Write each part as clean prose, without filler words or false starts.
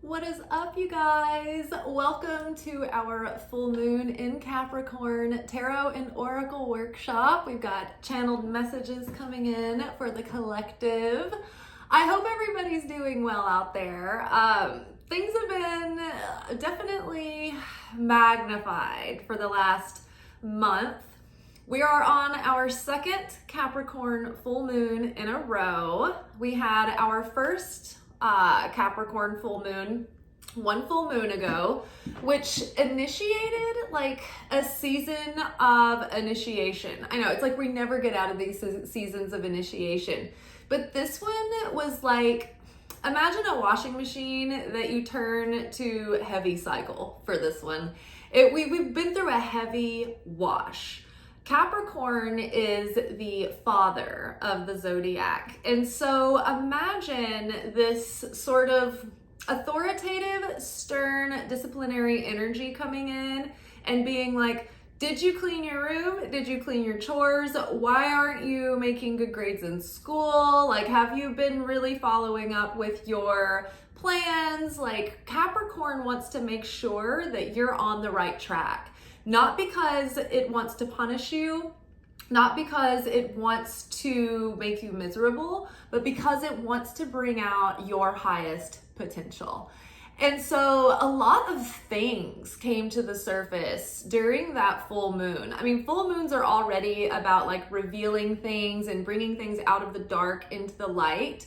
What is up, you guys? Welcome to our full moon in Capricorn tarot and oracle workshop. We've got channeled messages coming in for the collective. I hope everybody's doing well out there. Things have been definitely magnified for the last month. We are on our second Capricorn full moon in a row. We had our first Capricorn full moon one full moon ago, which initiated like a season of initiation. I know it's like we never get out of these seasons of initiation, but this one was like, imagine a washing machine that you turn to heavy cycle for this one. We've been through a heavy wash. Capricorn is the father of the zodiac. And so imagine this sort of authoritative, stern, disciplinary energy coming in and being like, did you clean your room? Did you clean your chores? Why aren't you making good grades in school? Like, have you been really following up with your plans? Like, Capricorn wants to make sure that you're on the right track. Not because it wants to punish you, not because it wants to make you miserable, but because it wants to bring out your highest potential. And so a lot of things came to the surface during that full moon. I mean, full moons are already about like revealing things and bringing things out of the dark into the light.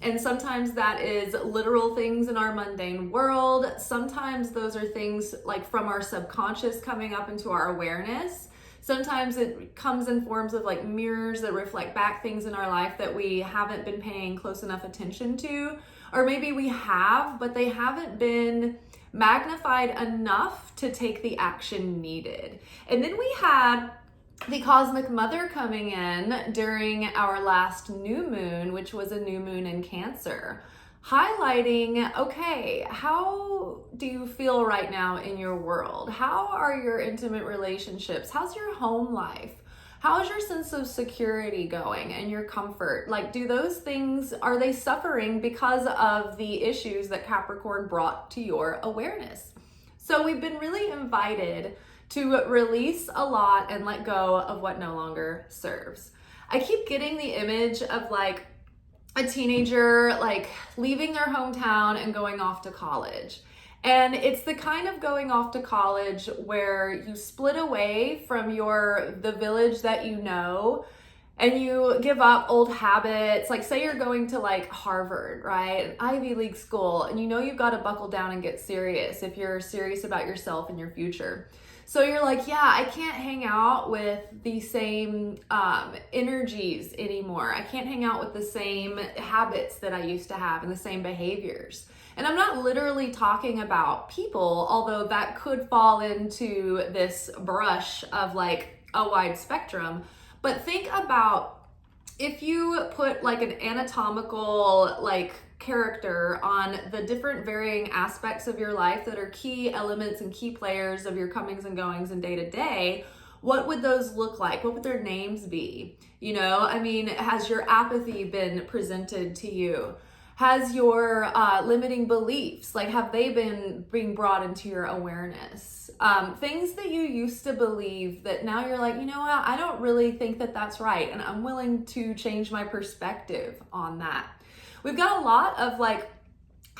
And sometimes that is literal things in our mundane world. Sometimes those are things like from our subconscious coming up into our awareness. Sometimes it comes in forms of like mirrors that reflect back things in our life that we haven't been paying close enough attention to. Or maybe we have, but they haven't been magnified enough to take the action needed. And then we had the cosmic mother coming in during our last new moon, which was a new moon in Cancer, highlighting, okay, how do you feel right now in your world? How are your intimate relationships? How's your home life? How's your sense of security going and your comfort? Like, do those things, are they suffering because of the issues that Capricorn brought to your awareness? So we've been really invited to release a lot and let go of what no longer serves. I keep getting the image of like a teenager like leaving their hometown and going off to college. And it's the kind of going off to college where you split away from the village that you know, and you give up old habits. Like, say you're going to like Harvard, right? An Ivy League school, and you know you've got to buckle down and get serious if you're serious about yourself and your future. So you're like, yeah, I can't hang out with the same energies anymore. I can't hang out with the same habits that I used to have and the same behaviors. And I'm not literally talking about people, although that could fall into this brush of like a wide spectrum. But think about if you put like an anatomical like character on the different varying aspects of your life that are key elements and key players of your comings and goings and day to day, what would those look like? What would their names be? You know, I mean, has your apathy been presented to you? Has your limiting beliefs, like have they been being brought into your awareness? Things that you used to believe that now you're like, you know what, I don't really think that that's right. And I'm willing to change my perspective on that. We've got a lot of like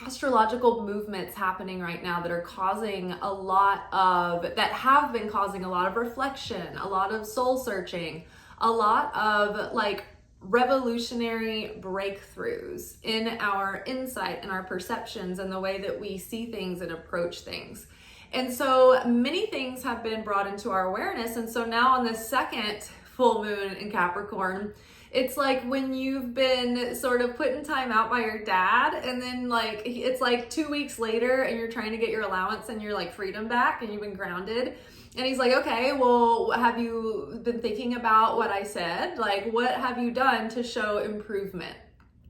astrological movements happening right now that are causing that have been causing a lot of reflection, a lot of soul searching, a lot of like revolutionary breakthroughs in our insight and our perceptions and the way that we see things and approach things. And so many things have been brought into our awareness. And so now on the second full moon in Capricorn, it's like when you've been sort of put in time out by your dad, and then like it's like 2 weeks later and you're trying to get your allowance and your like freedom back and you've been grounded. And he's like, okay, well, have you been thinking about what I said? Like, what have you done to show improvement?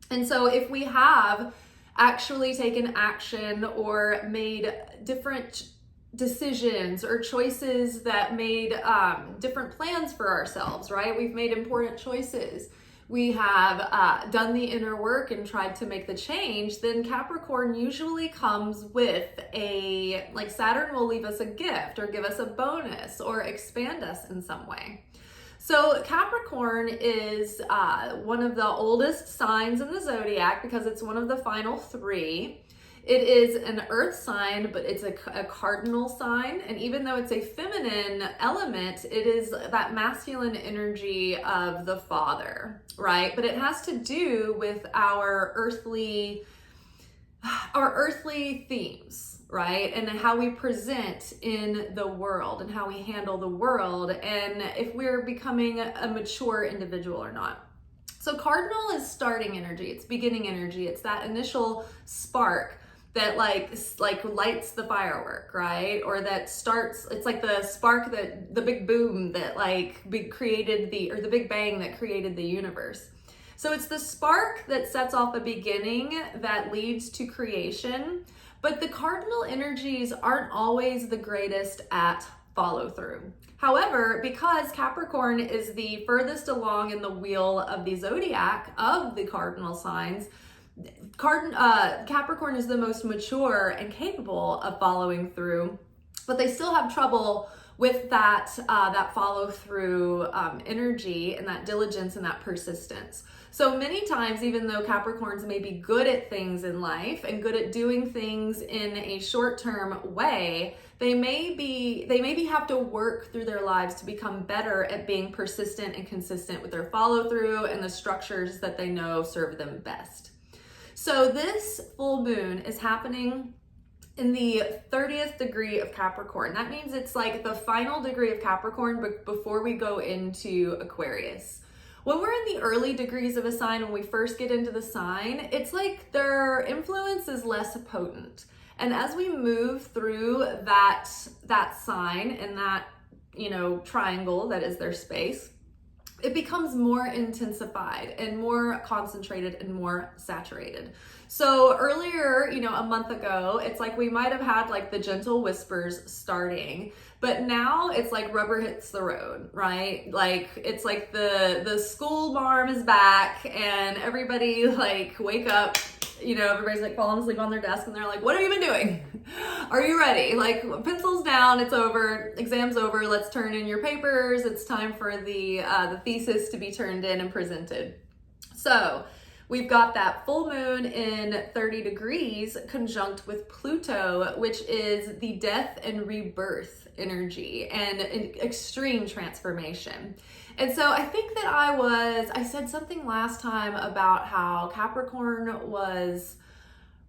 And so if we have actually taken action or made different decisions or choices that made different plans for ourselves, right? We've made important choices. we have done the inner work and tried to make the change, then Capricorn usually comes with like Saturn will leave us a gift or give us a bonus or expand us in some way. So Capricorn is one of the oldest signs in the zodiac because it's one of the final 3. It is an earth sign, but it's a cardinal sign. And even though it's a feminine element, it is that masculine energy of the father, right? But it has to do with our earthly themes, right? And how we present in the world and how we handle the world and if we're becoming a mature individual or not. So cardinal is starting energy. It's beginning energy. It's that initial spark that like lights the firework, right? Or that starts, it's like the spark the big boom that created the big bang that created the universe. So it's the spark that sets off a beginning that leads to creation, but the cardinal energies aren't always the greatest at follow through. However, because Capricorn is the furthest along in the wheel of the zodiac of the cardinal signs, Capricorn is the most mature and capable of following through, but they still have trouble with that follow through energy and that diligence and that persistence. So many times, even though Capricorns may be good at things in life and good at doing things in a short-term way, they maybe have to work through their lives to become better at being persistent and consistent with their follow through and the structures that they know serve them best. So this full moon is happening in the 30th degree of Capricorn. That means it's like the final degree of Capricorn before we go into Aquarius. When we're in the early degrees of a sign, when we first get into the sign, it's like their influence is less potent. And as we move through that sign and that, triangle that is their space, it becomes more intensified and more concentrated and more saturated. So earlier, a month ago, it's like we might have had like the gentle whispers starting, but now it's like rubber hits the road, right? Like it's like the school marm is back and everybody like wake up, everybody's like falling asleep on their desk and they're like, what have you been doing? Are you ready? Like pencils down, it's over, exam's over, let's turn in your papers. It's time for the thesis to be turned in and presented. So we've got that full moon in 30 degrees conjunct with Pluto, which is the death and rebirth energy and an extreme transformation. And so I think that I said something last time about how Capricorn was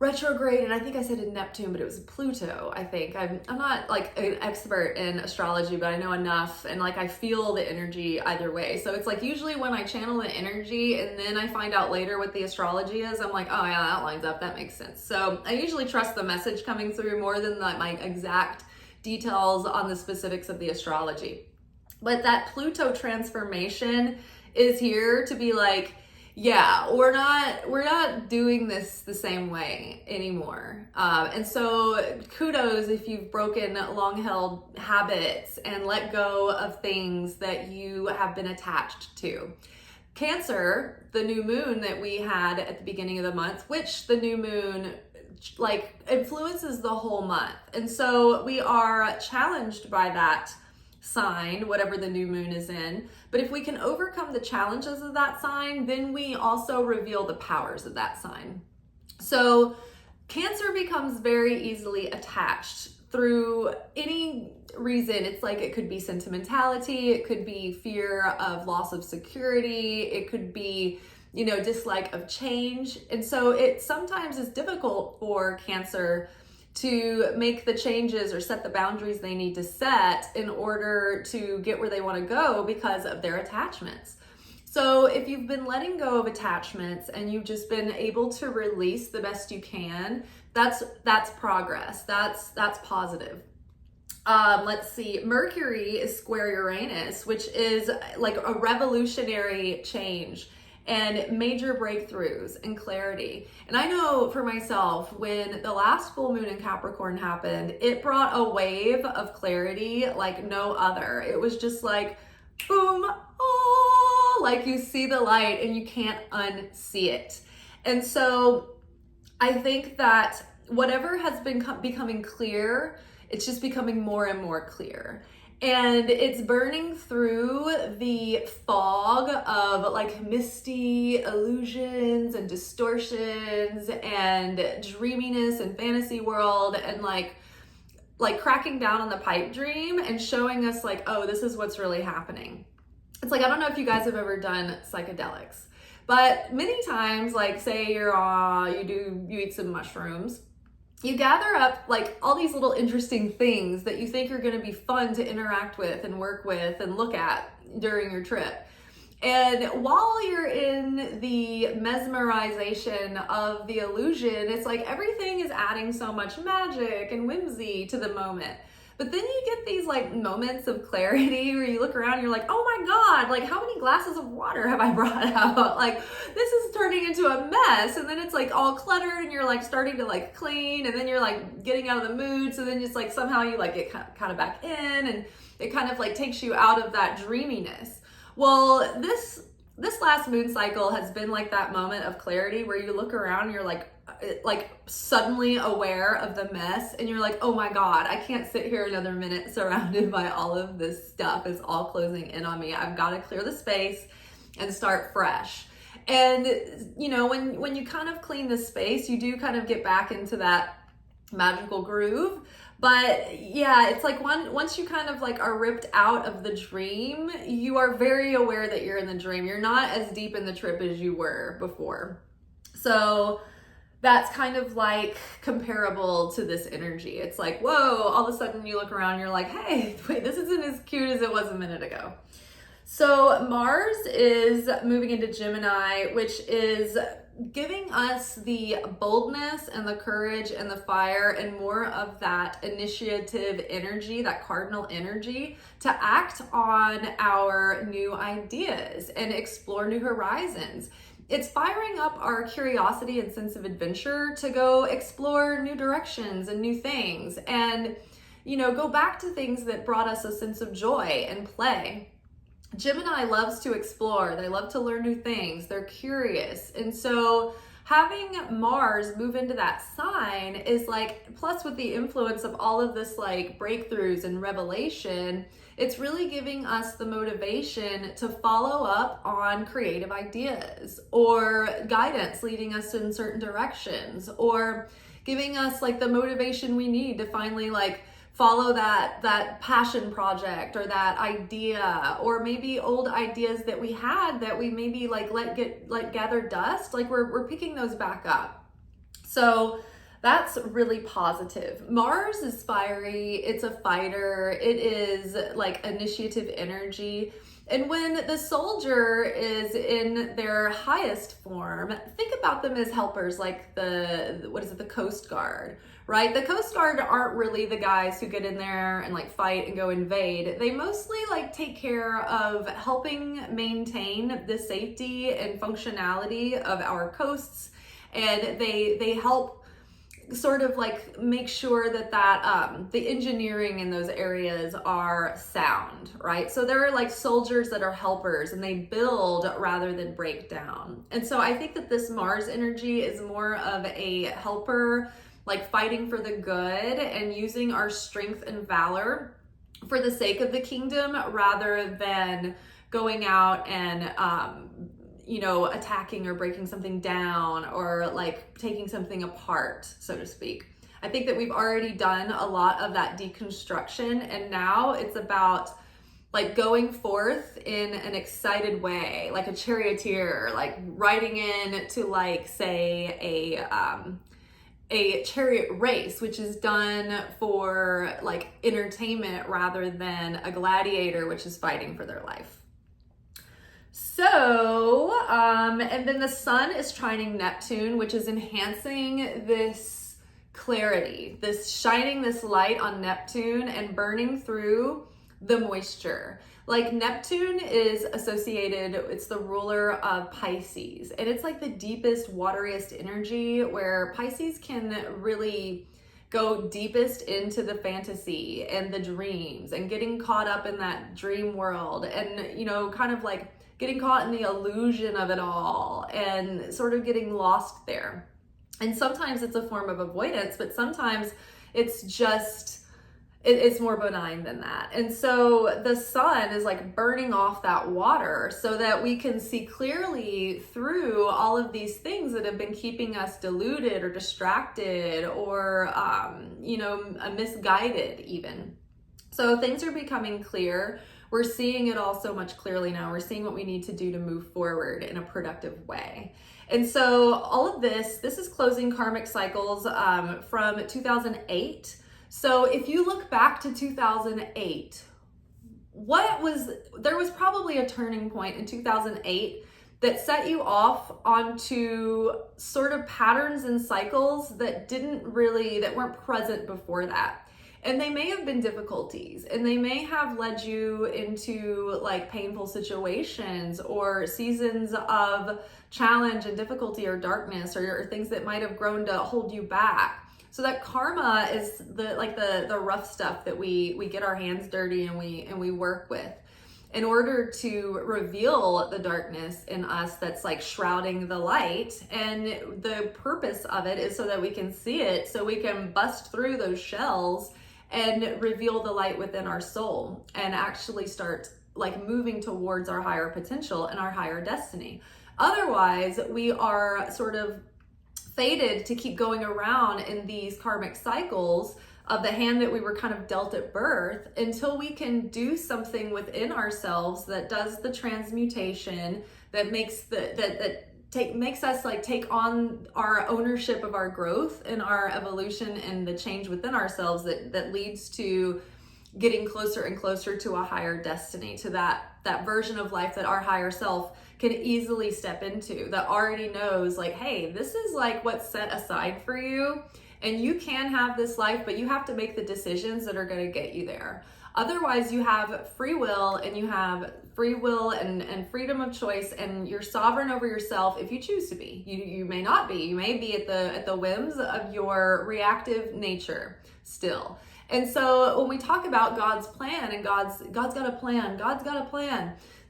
retrograde, and I think I said in Neptune, but it was Pluto, I think. I'm not like an expert in astrology, but I know enough, and like I feel the energy either way. So it's like usually when I channel the energy and then I find out later what the astrology is, I'm like, oh yeah, that lines up, that makes sense. So I usually trust the message coming through more than my exact details on the specifics of the astrology. But that Pluto transformation is here to be like, yeah, we're not doing this the same way anymore. And so kudos if you've broken long-held habits and let go of things that you have been attached to. Cancer, the new moon that we had at the beginning of the month, which the new moon like influences the whole month. And so we are challenged by that sign, whatever the new moon is in. But if we can overcome the challenges of that sign, then we also reveal the powers of that sign. So Cancer becomes very easily attached through any reason. It's like it could be sentimentality, it could be fear of loss of security, it could be dislike of change. And so it sometimes is difficult for Cancer to make the changes or set the boundaries they need to set in order to get where they want to go because of their attachments. So if you've been letting go of attachments and you've just been able to release the best you can, that's progress. That's positive. Let's see, Mercury is square Uranus, which is like a revolutionary change and major breakthroughs and clarity. And I know for myself, when the last full moon in Capricorn happened, it brought a wave of clarity like no other. It was just like, boom, oh, like you see the light and you can't unsee it. And so I think that whatever has been becoming clear, it's just becoming more and more clear. And it's burning through the fog of like misty illusions and distortions and dreaminess and fantasy world, and like cracking down on the pipe dream and showing us like, oh, this is what's really happening. It's like, I don't know if you guys have ever done psychedelics, but many times, like say you eat some mushrooms, you gather up like all these little interesting things that you think are going to be fun to interact with and work with and look at during your trip. And while you're in the mesmerization of the illusion, it's like everything is adding so much magic and whimsy to the moment. But then you get these like moments of clarity where you look around and you're like, oh my God, like how many glasses of water have I brought out? Like this is turning into a mess. And then it's like all cluttered and you're like starting to like clean, and then you're like getting out of the mood. So then just like somehow you like get kind of back in, and it kind of like takes you out of that dreaminess. Well, this last moon cycle has been like that moment of clarity where you look around and you're like suddenly aware of the mess, and you're like, oh my God, I can't sit here another minute surrounded by all of this stuff. It's all closing in on me. I've got to clear the space and start fresh. And you know, when you kind of clean the space, you do kind of get back into that magical groove. But yeah, it's like once you kind of like are ripped out of the dream, you are very aware that you're in the dream. You're not as deep in the trip as you were before. So that's kind of like comparable to this energy. It's like, whoa, all of a sudden you look around, you're like, hey, wait, this isn't as cute as it was a minute ago. So Mars is moving into Gemini, which is giving us the boldness and the courage and the fire and more of that initiative energy, that cardinal energy, to act on our new ideas and explore new horizons. It's firing up our curiosity and sense of adventure to go explore new directions and new things, and, you know, go back to things that brought us a sense of joy and play. Gemini loves to explore. They love to learn new things. They're curious. And so having Mars move into that sign is like, plus with the influence of all of this like breakthroughs and revelation, it's really giving us the motivation to follow up on creative ideas or guidance leading us in certain directions, or giving us like the motivation we need to finally like follow that passion project or that idea, or maybe old ideas that we had that we maybe like let gather dust, like we're picking those back up. So that's really positive. Mars is fiery, it's a fighter, it is like initiative energy. And when the soldier is in their highest form, think about them as helpers, like the Coast Guard, right? The Coast Guard aren't really the guys who get in there and like fight and go invade. They mostly like take care of helping maintain the safety and functionality of our coasts, and they help sort of like make sure that the engineering in those areas are sound, right? So there are like soldiers that are helpers, and they build rather than break down. And so I think that this Mars energy is more of a helper, like fighting for the good and using our strength and valor for the sake of the kingdom, rather than going out and attacking or breaking something down or like taking something apart, so to speak. I think that we've already done a lot of that deconstruction, and now it's about like going forth in an excited way, like a charioteer, like riding in to like say a chariot race, which is done for like entertainment rather than a gladiator, which is fighting for their life. So, and then the sun is trining Neptune, which is enhancing this clarity, this shining this light on Neptune and burning through the moisture. Like Neptune is associated, it's the ruler of Pisces, and it's like the deepest, wateriest energy, where Pisces can really go deepest into the fantasy and the dreams and getting caught up in that dream world, and, kind of like getting caught in the illusion of it all and sort of getting lost there. And sometimes it's a form of avoidance, but sometimes it's just, it's more benign than that. And so the sun is like burning off that water so that we can see clearly through all of these things that have been keeping us deluded or distracted or, misguided even. So things are becoming clear. We're seeing it all so much clearly now. We're seeing what we need to do to move forward in a productive way. And so all of this is closing karmic cycles from 2008. So if you look back to 2008, there was probably a turning point in 2008 that set you off onto sort of patterns and cycles that weren't present before that. And they may have been difficulties, and they may have led you into like painful situations or seasons of challenge and difficulty or darkness or things that might have grown to hold you back. So that karma is the rough stuff that we get our hands dirty and we work with in order to reveal the darkness in us that's like shrouding the light. And the purpose of it is so that we can see it, so we can bust through those shells and reveal the light within our soul and actually start like moving towards our higher potential and our higher destiny. Otherwise, we are sort of fated to keep going around in these karmic cycles of the hand that we were kind of dealt at birth until we can do something within ourselves that does the transmutation, that makes makes us like take on our ownership of our growth and our evolution and the change within ourselves that leads to getting closer and closer to a higher destiny, to that version of life that our higher self can easily step into, that already knows like, hey, this is like what's set aside for you and you can have this life, but you have to make the decisions that are going to get you there. Otherwise, you have free will and and freedom of choice, and you're sovereign over yourself if you choose to be. You may not be. You may be at the whims of your reactive nature still. And so when we talk about God's plan and God's got a plan,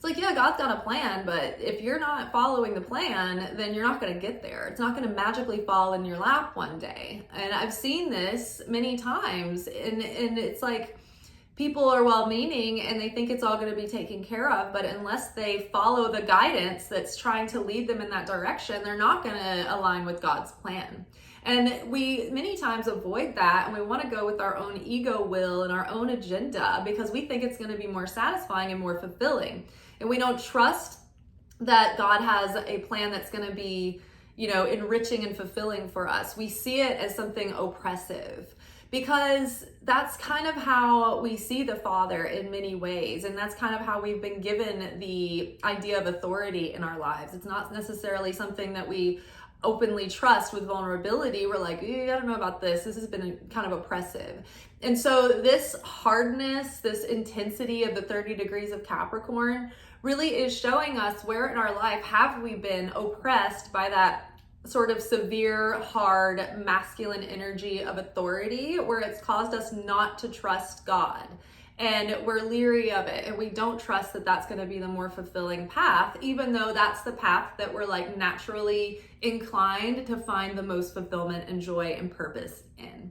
It's like, yeah, God's got a plan, but if you're not following the plan, then you're not going to get there. It's not going to magically fall in your lap one day. And I've seen this many times, and it's like, people are well-meaning and they think it's all going to be taken care of, but unless they follow the guidance that's trying to lead them in that direction, they're not going to align with God's plan. And we many times avoid that, and we want to go with our own ego will and our own agenda because we think it's going to be more satisfying and more fulfilling. And we don't trust that God has a plan that's going to be, enriching and fulfilling for us. We see it as something oppressive, because that's kind of how we see the Father in many ways. And that's kind of how we've been given the idea of authority in our lives. It's not necessarily something that we openly trust with vulnerability. We're like, I don't know about this. This has been kind of oppressive. And so this hardness, this intensity of the 30 degrees of Capricorn really is showing us where in our life have we been oppressed by that sort of severe, hard, masculine energy of authority, where it's caused us not to trust God. And we're leery of it, and we don't trust that that's going to be the more fulfilling path, even though that's the path that we're like naturally inclined to find the most fulfillment and joy and purpose in.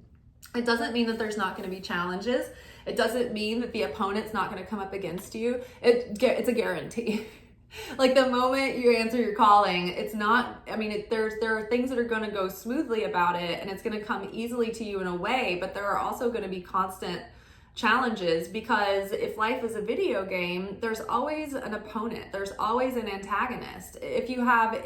It doesn't mean that there's not going to be challenges. It doesn't mean that the opponent's not going to come up against you. It's a guarantee. Like the moment you answer your calling, it's not, there are things that are going to go smoothly about it, and it's going to come easily to you in a way, but there are also going to be constant challenges, because if life is a video game, there's always an opponent. There's always an antagonist. If you have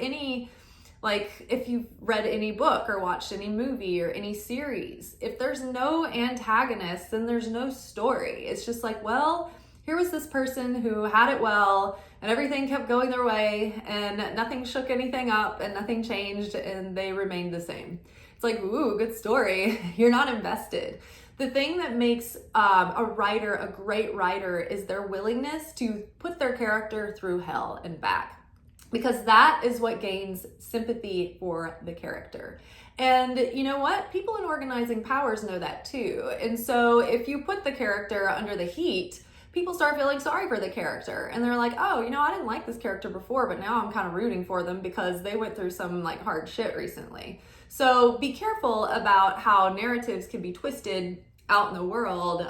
if you've read any book or watched any movie or any series, if there's no antagonist, then there's no story. It's just like, well, here was this person who had it well, and everything kept going their way, and nothing shook anything up, and nothing changed, and they remained the same. It's like, ooh, good story. You're not invested. The thing that makes a writer a great writer is their willingness to put their character through hell and back, because that is what gains sympathy for the character. And you know what? People in organizing powers know that too. And so if you put the character under the heat, people start feeling sorry for the character, and they're like, oh, you know, I didn't like this character before, but now I'm kind of rooting for them because they went through some like hard shit recently. So be careful about how narratives can be twisted out in the world,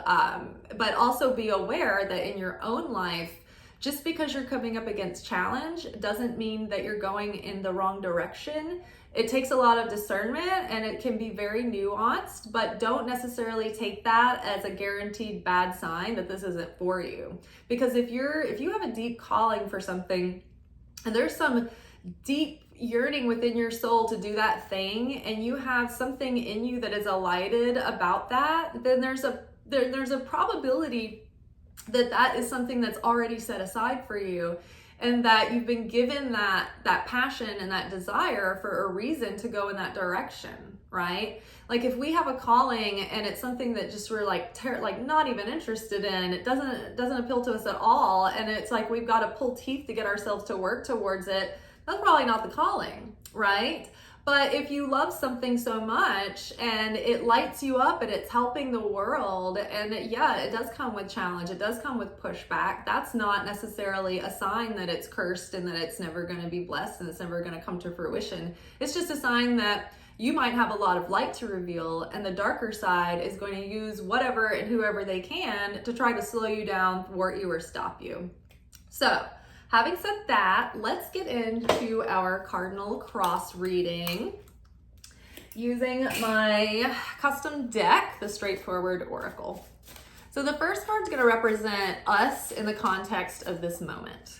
but also be aware that in your own life, just because you're coming up against challenge doesn't mean that you're going in the wrong direction. It takes a lot of discernment and it can be very nuanced, but don't necessarily take that as a guaranteed bad sign that this isn't for you. Because if you have a deep calling for something and there's some deep yearning within your soul to do that thing, and you have something in you that is alighted about that, then there's a probability that that is something that's already set aside for you, and that you've been given that passion and that desire for a reason to go in that direction, right? Like if we have a calling and it's something that just we're like not even interested in, it doesn't appeal to us at all, and it's like we've got to pull teeth to get ourselves to work towards it, that's probably not the calling, right? But if you love something so much and it lights you up and it's helping the world, and it does come with challenge, it does come with pushback, that's not necessarily a sign that it's cursed and that it's never going to be blessed and it's never going to come to fruition. It's just a sign that you might have a lot of light to reveal, and the darker side is going to use whatever and whoever they can to try to slow you down, thwart you, or stop you. So, having said that, let's get into our cardinal cross reading using my custom deck, the Straightforward Oracle. So the first card's going to represent us in the context of this moment.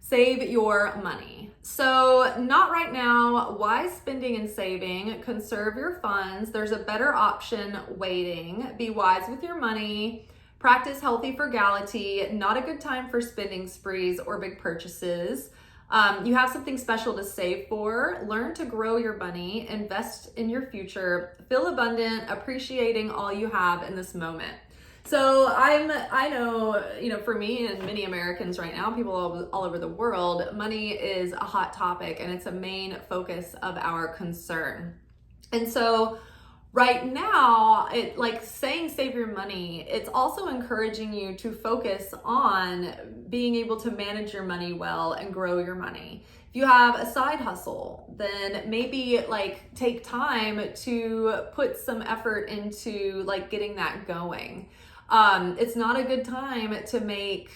Save your money. So not right now, wise spending and saving, conserve your funds. There's a better option waiting. Be wise with your money. Practice healthy frugality. Not a good time for spending sprees or big purchases. You have something special to save for. Learn to grow your money. Invest in your future. Feel abundant, appreciating all you have in this moment. So I know, for me and many Americans right now, people all over the world, money is a hot topic and it's a main focus of our concern. And so right now, saying save your money, it's also encouraging you to focus on being able to manage your money well and grow your money. If you have a side hustle, then maybe take time to put some effort into getting that going. It's not a good time to make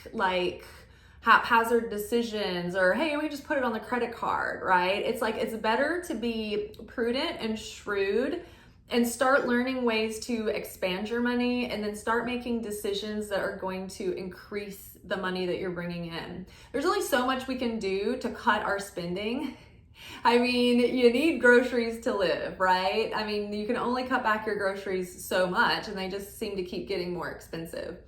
haphazard decisions or, hey, we just put it on the credit card, right? It's better to be prudent and shrewd and start learning ways to expand your money, and then start making decisions that are going to increase the money that you're bringing in. There's only so much we can do to cut our spending. I mean, you need groceries to live, right? I mean, you can only cut back your groceries so much, and they just seem to keep getting more expensive.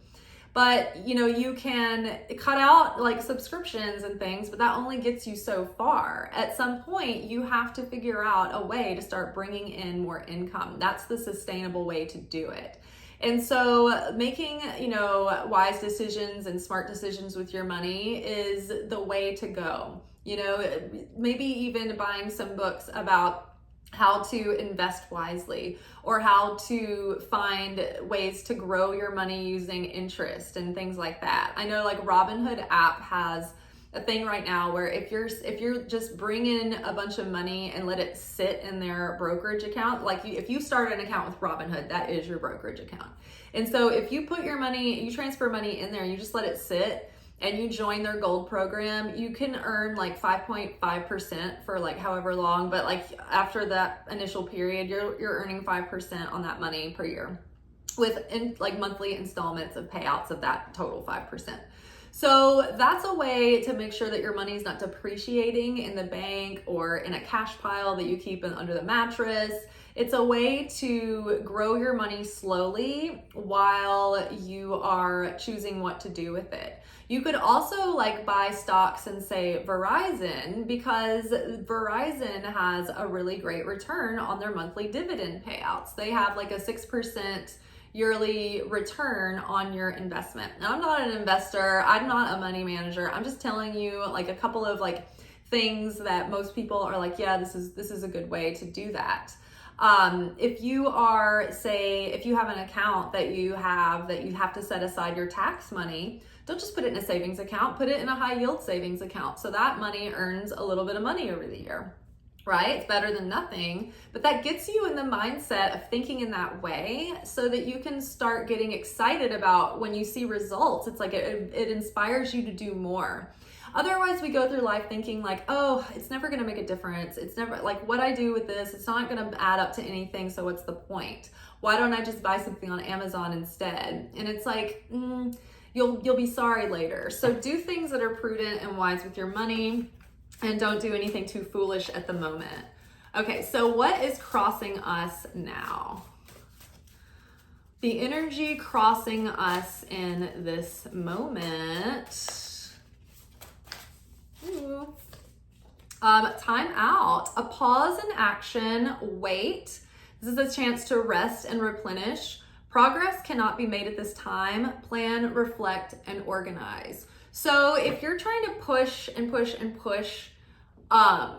But, you can cut out subscriptions and things, but that only gets you so far. At some point, you have to figure out a way to start bringing in more income. That's the sustainable way to do it. And so making, wise decisions and smart decisions with your money is the way to go. Maybe even buying some books about how to invest wisely, or how to find ways to grow your money using interest and things like that. I know Robinhood app has a thing right now where if you're just bring in a bunch of money and let it sit in their brokerage account, if you start an account with Robinhood, that is your brokerage account. And so if you put your money, you transfer money in there, you just let it sit, and you join their gold program, you can earn 5.5% for however long, but after that initial period, you're earning 5% on that money per year with monthly installments of payouts of that total 5%. So that's a way to make sure that your money is not depreciating in the bank or in a cash pile that you keep under the mattress. It's a way to grow your money slowly while you are choosing what to do with it. You could also buy stocks in, say, Verizon, because Verizon has a really great return on their monthly dividend payouts. They have a 6% yearly return on your investment. Now, I'm not an investor. I'm not a money manager. I'm just telling you a couple of things that most people are yeah, this is a good way to do that. If you are, say, if you have an account that you have to set aside your tax money, don't just put it in a savings account, put it in a high yield savings account. So that money earns a little bit of money over the year, right? It's better than nothing, but that gets you in the mindset of thinking in that way so that you can start getting excited about when you see results. It's like it inspires you to do more. Otherwise, we go through life thinking like, oh, it's never going to make a difference. It's never like what I do with this. It's not going to add up to anything. So what's the point? Why don't I just buy something on Amazon instead? And it's like, you'll be sorry later. So do things that are prudent and wise with your money, and don't do anything too foolish at the moment. Okay, so what is crossing us now? The energy crossing us in this moment. Time out, a pause in action, wait. This is a chance to rest and replenish. Progress cannot be made at this time. Plan, reflect, and organize. So if you're trying to push and push and push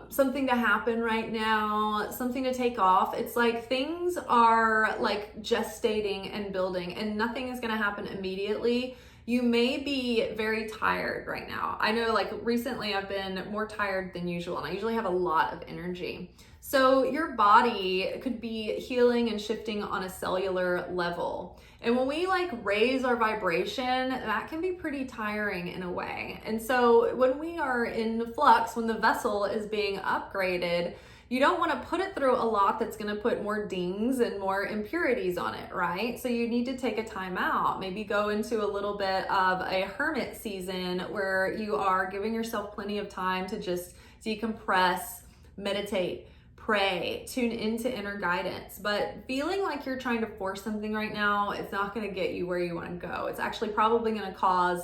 something to happen right now, something to take off, it's like things are like gestating and building and nothing is going to happen immediately. You may be very tired right now. I know like recently I've been more tired than usual, and I usually have a lot of energy. So your body could be healing and shifting on a cellular level. And when we like raise our vibration, that can be pretty tiring in a way. And so when we are in flux, when the vessel is being upgraded, you don't want to put it through a lot that's going to put more dings and more impurities on it, right? So you need to take a time out, maybe go into a little bit of a hermit season where you are giving yourself plenty of time to just decompress, meditate, pray, tune into inner guidance. But feeling like you're trying to force something right now, it's not going to get you where you want to go. It's actually probably going to cause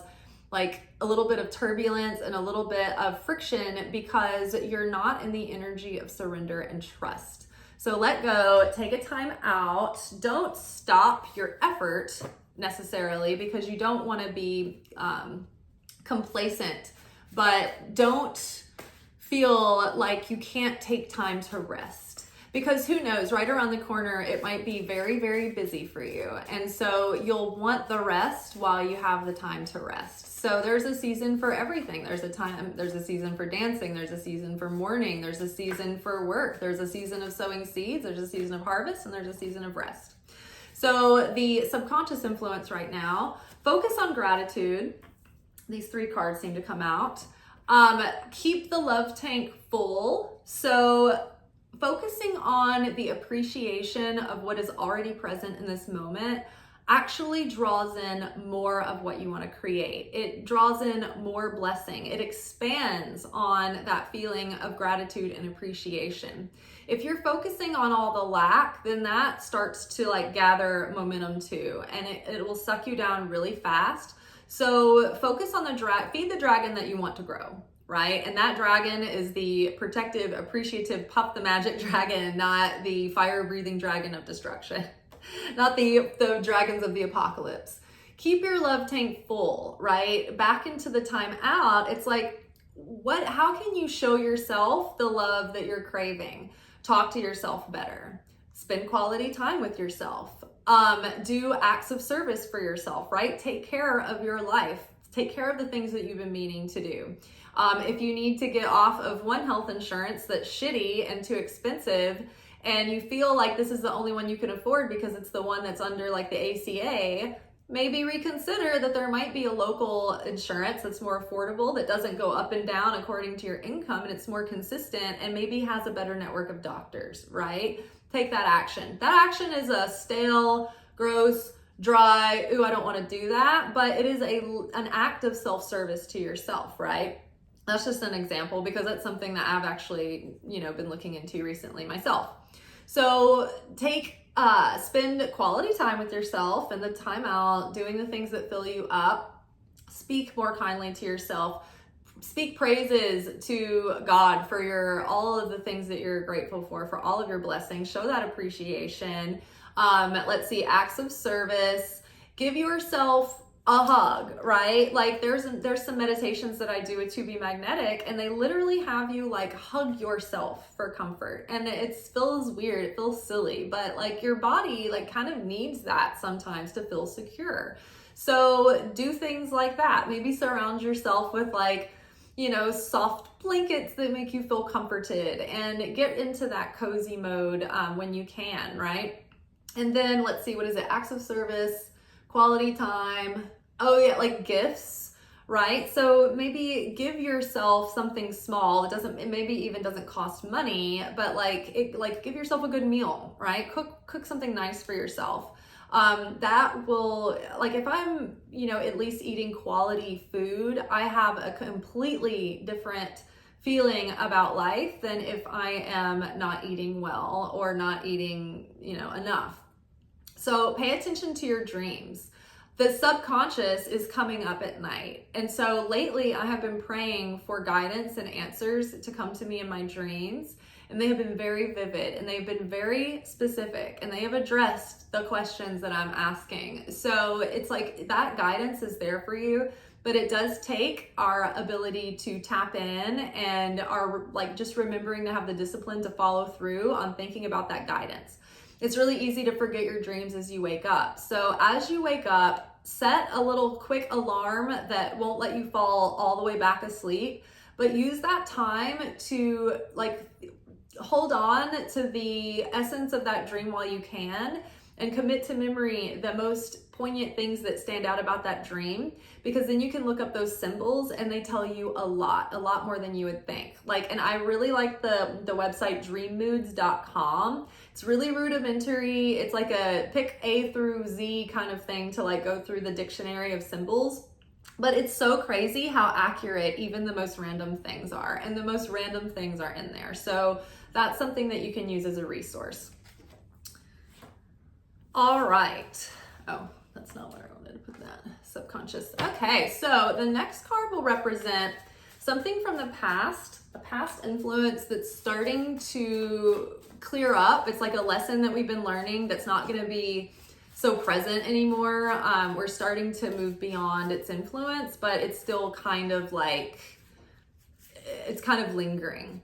like a little bit of turbulence and a little bit of friction because you're not in the energy of surrender and trust. So let go, take a time out. Don't stop your effort necessarily because you don't want to be complacent, but don't feel like you can't take time to rest. Because who knows, right around the corner, it might be very, very busy for you. And so you'll want the rest while you have the time to rest. So there's a season for everything. There's a season for dancing. There's a season for mourning. There's a season for work. There's a season of sowing seeds. There's a season of harvest, and there's a season of rest. So the subconscious influence right now, focus on gratitude. These 3 cards seem to come out. Keep the love tank full. So focusing on the appreciation of what is already present in this moment actually draws in more of what you want to create. It draws in more blessing. It expands on that feeling of gratitude and appreciation. If you're focusing on all the lack, then that starts to like gather momentum too, and it will suck you down really fast. So focus on feed the dragon that you want to grow, right? And that dragon is the protective, appreciative, Puff the Magic dragon, not the fire-breathing dragon of destruction, not the dragons of the apocalypse. Keep your love tank full, right? Back into the time out, it's like, how can you show yourself the love that you're craving? Talk to yourself better. Spend quality time with yourself. Do acts of service for yourself, right? Take care of your life. Take care of the things that you've been meaning to do. If you need to get off of one health insurance that's shitty and too expensive, and you feel like this is the only one you can afford because it's the one that's under like the ACA, maybe reconsider that there might be a local insurance that's more affordable, that doesn't go up and down according to your income, and it's more consistent and maybe has a better network of doctors, right? Take that action. That action is a stale, gross, dry, ooh, I don't want to do that, but it is an act of self-service to yourself, right? That's just an example because that's something that I've actually, been looking into recently myself. So spend quality time with yourself and the time out, doing the things that fill you up. Speak more kindly to yourself. Speak praises to God for all of the things that you're grateful for all of your blessings. Show that appreciation. Let's see, acts of service. Give yourself a hug, right? Like there's some meditations that I do with To Be Magnetic, and they literally have you like hug yourself for comfort. And it feels weird, it feels silly, but like your body like kind of needs that sometimes to feel secure. So do things like that. Maybe surround yourself with like, you know, soft blankets that make you feel comforted, and get into that cozy mode when you can, right? And then let's see, what is it? Acts of service, quality time. Oh yeah, like gifts, right? So maybe give yourself something small. It maybe even doesn't cost money, but like give yourself a good meal, right? Cook something nice for yourself. That will, like if I'm, you know, at least eating quality food, I have a completely different feeling about life than if I am not eating well or not eating, you know, enough. So pay attention to your dreams. The subconscious is coming up at night. And so lately I have been praying for guidance and answers to come to me in my dreams. And they have been very vivid, and they've been very specific, and they have addressed the questions that I'm asking. So it's like that guidance is there for you, but it does take our ability to tap in and our like just remembering to have the discipline to follow through on thinking about that guidance. It's really easy to forget your dreams as you wake up. So as you wake up, set a little quick alarm that won't let you fall all the way back asleep, but use that time to like hold on to the essence of that dream while you can, and commit to memory the most poignant things that stand out about that dream, because then you can look up those symbols and they tell you a lot more than you would think. Like, and I really like the website dreammoods.com. It's really rudimentary. It's like a pick A through Z kind of thing to like go through the dictionary of symbols. But it's so crazy how accurate even the most random things are, and the most random things are in there. So that's something that you can use as a resource. All right. Oh, that's not where I wanted to put that. Subconscious. Okay, so the next card will represent something from the past, a past influence that's starting to clear up. It's like a lesson that we've been learning that's not going to be so present anymore. We're starting to move beyond its influence, but it's still kind of like, it's kind of lingering.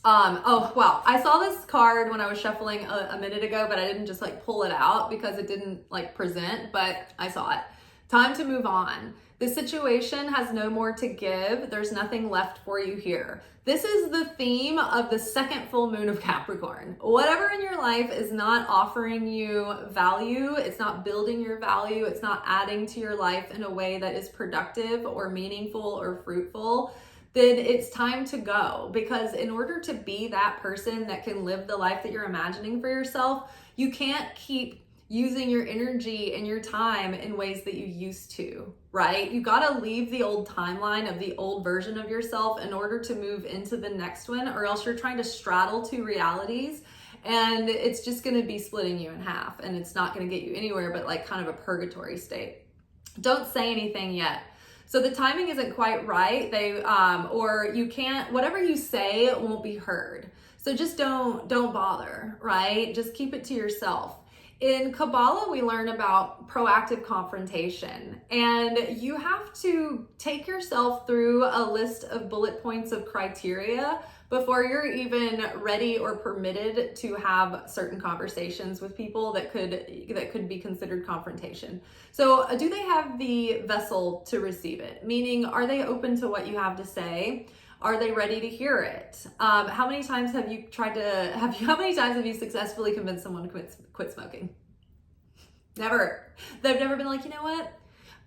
Oh, wow. I saw this card when I was shuffling a minute ago, but I didn't just like pull it out because it didn't like present, but I saw it. Time to move on. The situation has no more to give. There's nothing left for you here. This is the theme of the second full moon of Capricorn. Whatever in your life is not offering you value, it's not building your value, it's not adding to your life in a way that is productive or meaningful or fruitful, then it's time to go. Because in order to be that person that can live the life that you're imagining for yourself, you can't keep using your energy and your time in ways that you used to, right? You gotta leave the old timeline of the old version of yourself in order to move into the next one, or else you're trying to straddle two realities, and it's just gonna be splitting you in half, and it's not gonna get you anywhere but like kind of a purgatory state. Don't say anything yet. So the timing isn't quite right. Or you can't, whatever you say won't be heard. So just don't bother, right? Just keep it to yourself. In Kabbalah, we learn about proactive confrontation, and you have to take yourself through a list of bullet points of criteria before you're even ready or permitted to have certain conversations with people that could be considered confrontation. So do they have the vessel to receive it? Meaning, are they open to what you have to say? Are they ready to hear it? How many times have you how many times have you successfully convinced someone to quit smoking? Never. They've never been like, you know what?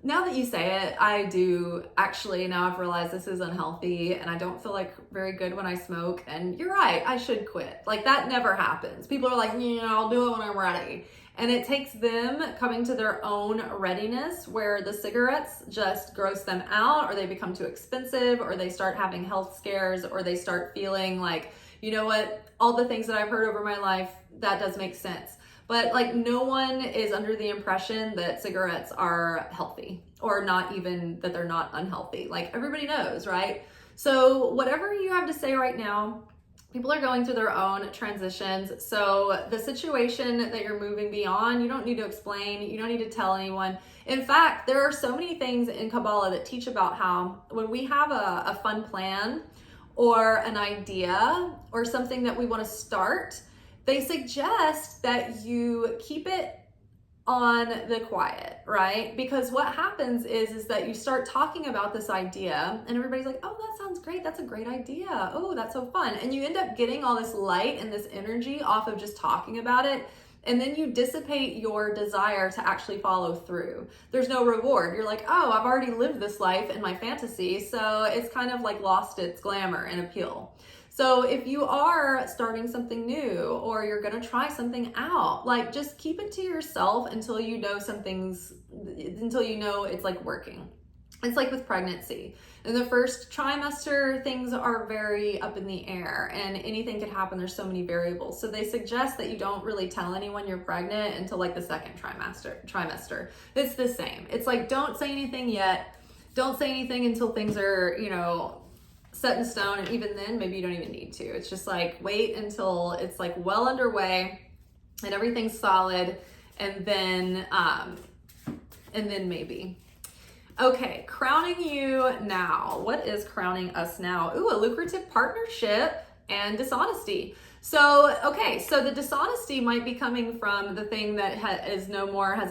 Now that you say it, I do actually, now I've realized this is unhealthy and I don't feel like very good when I smoke, and you're right, I should quit. Like, that never happens. People are like, yeah, I'll do it when I'm ready. And it takes them coming to their own readiness, where the cigarettes just gross them out, or they become too expensive, or they start having health scares, or they start feeling like, you know what, all the things that I've heard over my life, that does make sense. But like, no one is under the impression that cigarettes are healthy, or not even that they're not unhealthy. Like, everybody knows, right? So whatever you have to say right now, People are going through their own transitions. So the situation that you're moving beyond, you don't need to explain, you don't need to tell anyone. In fact, there are so many things in Kabbalah that teach about how when we have a fun plan or an idea or something that we want to start, they suggest that you keep it on the quiet, right? Because what happens is that you start talking about this idea and everybody's like, oh, that sounds great. That's a great idea. Oh, that's so fun. And you end up getting all this light and this energy off of just talking about it. And then you dissipate your desire to actually follow through. There's no reward. You're like, oh, I've already lived this life in my fantasy. So it's kind of like lost its glamour and appeal. So if you are starting something new or you're going to try something out, like just keep it to yourself until you know until you know it's like working. It's like with pregnancy. In the first trimester, things are very up in the air and anything could happen. There's so many variables. So they suggest that you don't really tell anyone you're pregnant until like the second trimester. It's the same. It's like, don't say anything yet. Don't say anything until things are, set in stone, and even then maybe you don't even need to. It's just like wait until it's like well underway and everything's solid, and then maybe. Okay, crowning you now. What is crowning us now? Ooh, a lucrative partnership and dishonesty. So the dishonesty might be coming from the thing that has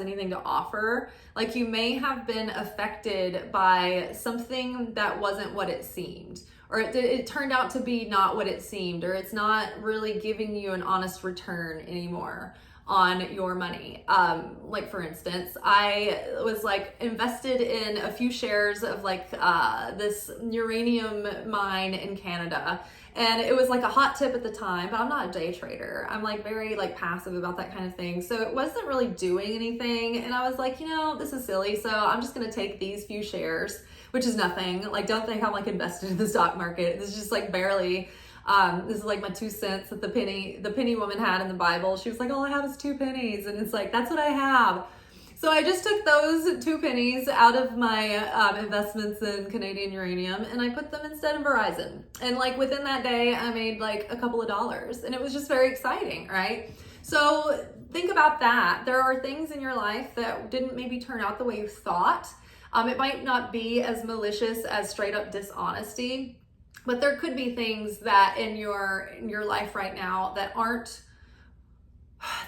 anything to offer. Like you may have been affected by something that wasn't what it seemed, or it turned out to be not what it seemed, or it's not really giving you an honest return anymore on your money. Like for instance, I was like invested in a few shares of like this uranium mine in Canada. And it was like a hot tip at the time, but I'm not a day trader. I'm like very like passive about that kind of thing. So it wasn't really doing anything. And I was like, this is silly. So I'm just going to take these few shares, which is nothing. Like, don't think I'm like invested in the stock market. This is just like barely, this is like my 2 cents that the penny woman had in the Bible. She was like, all I have is 2 pennies. And it's like, that's what I have. So I just took those 2 pennies out of my investments in Canadian uranium and I put them instead in Verizon. And like within that day, I made like a couple of dollars and it was just very exciting, right? So think about that. There are things in your life that didn't maybe turn out the way you thought. It might not be as malicious as straight up dishonesty, but there could be things that in your life right now that aren't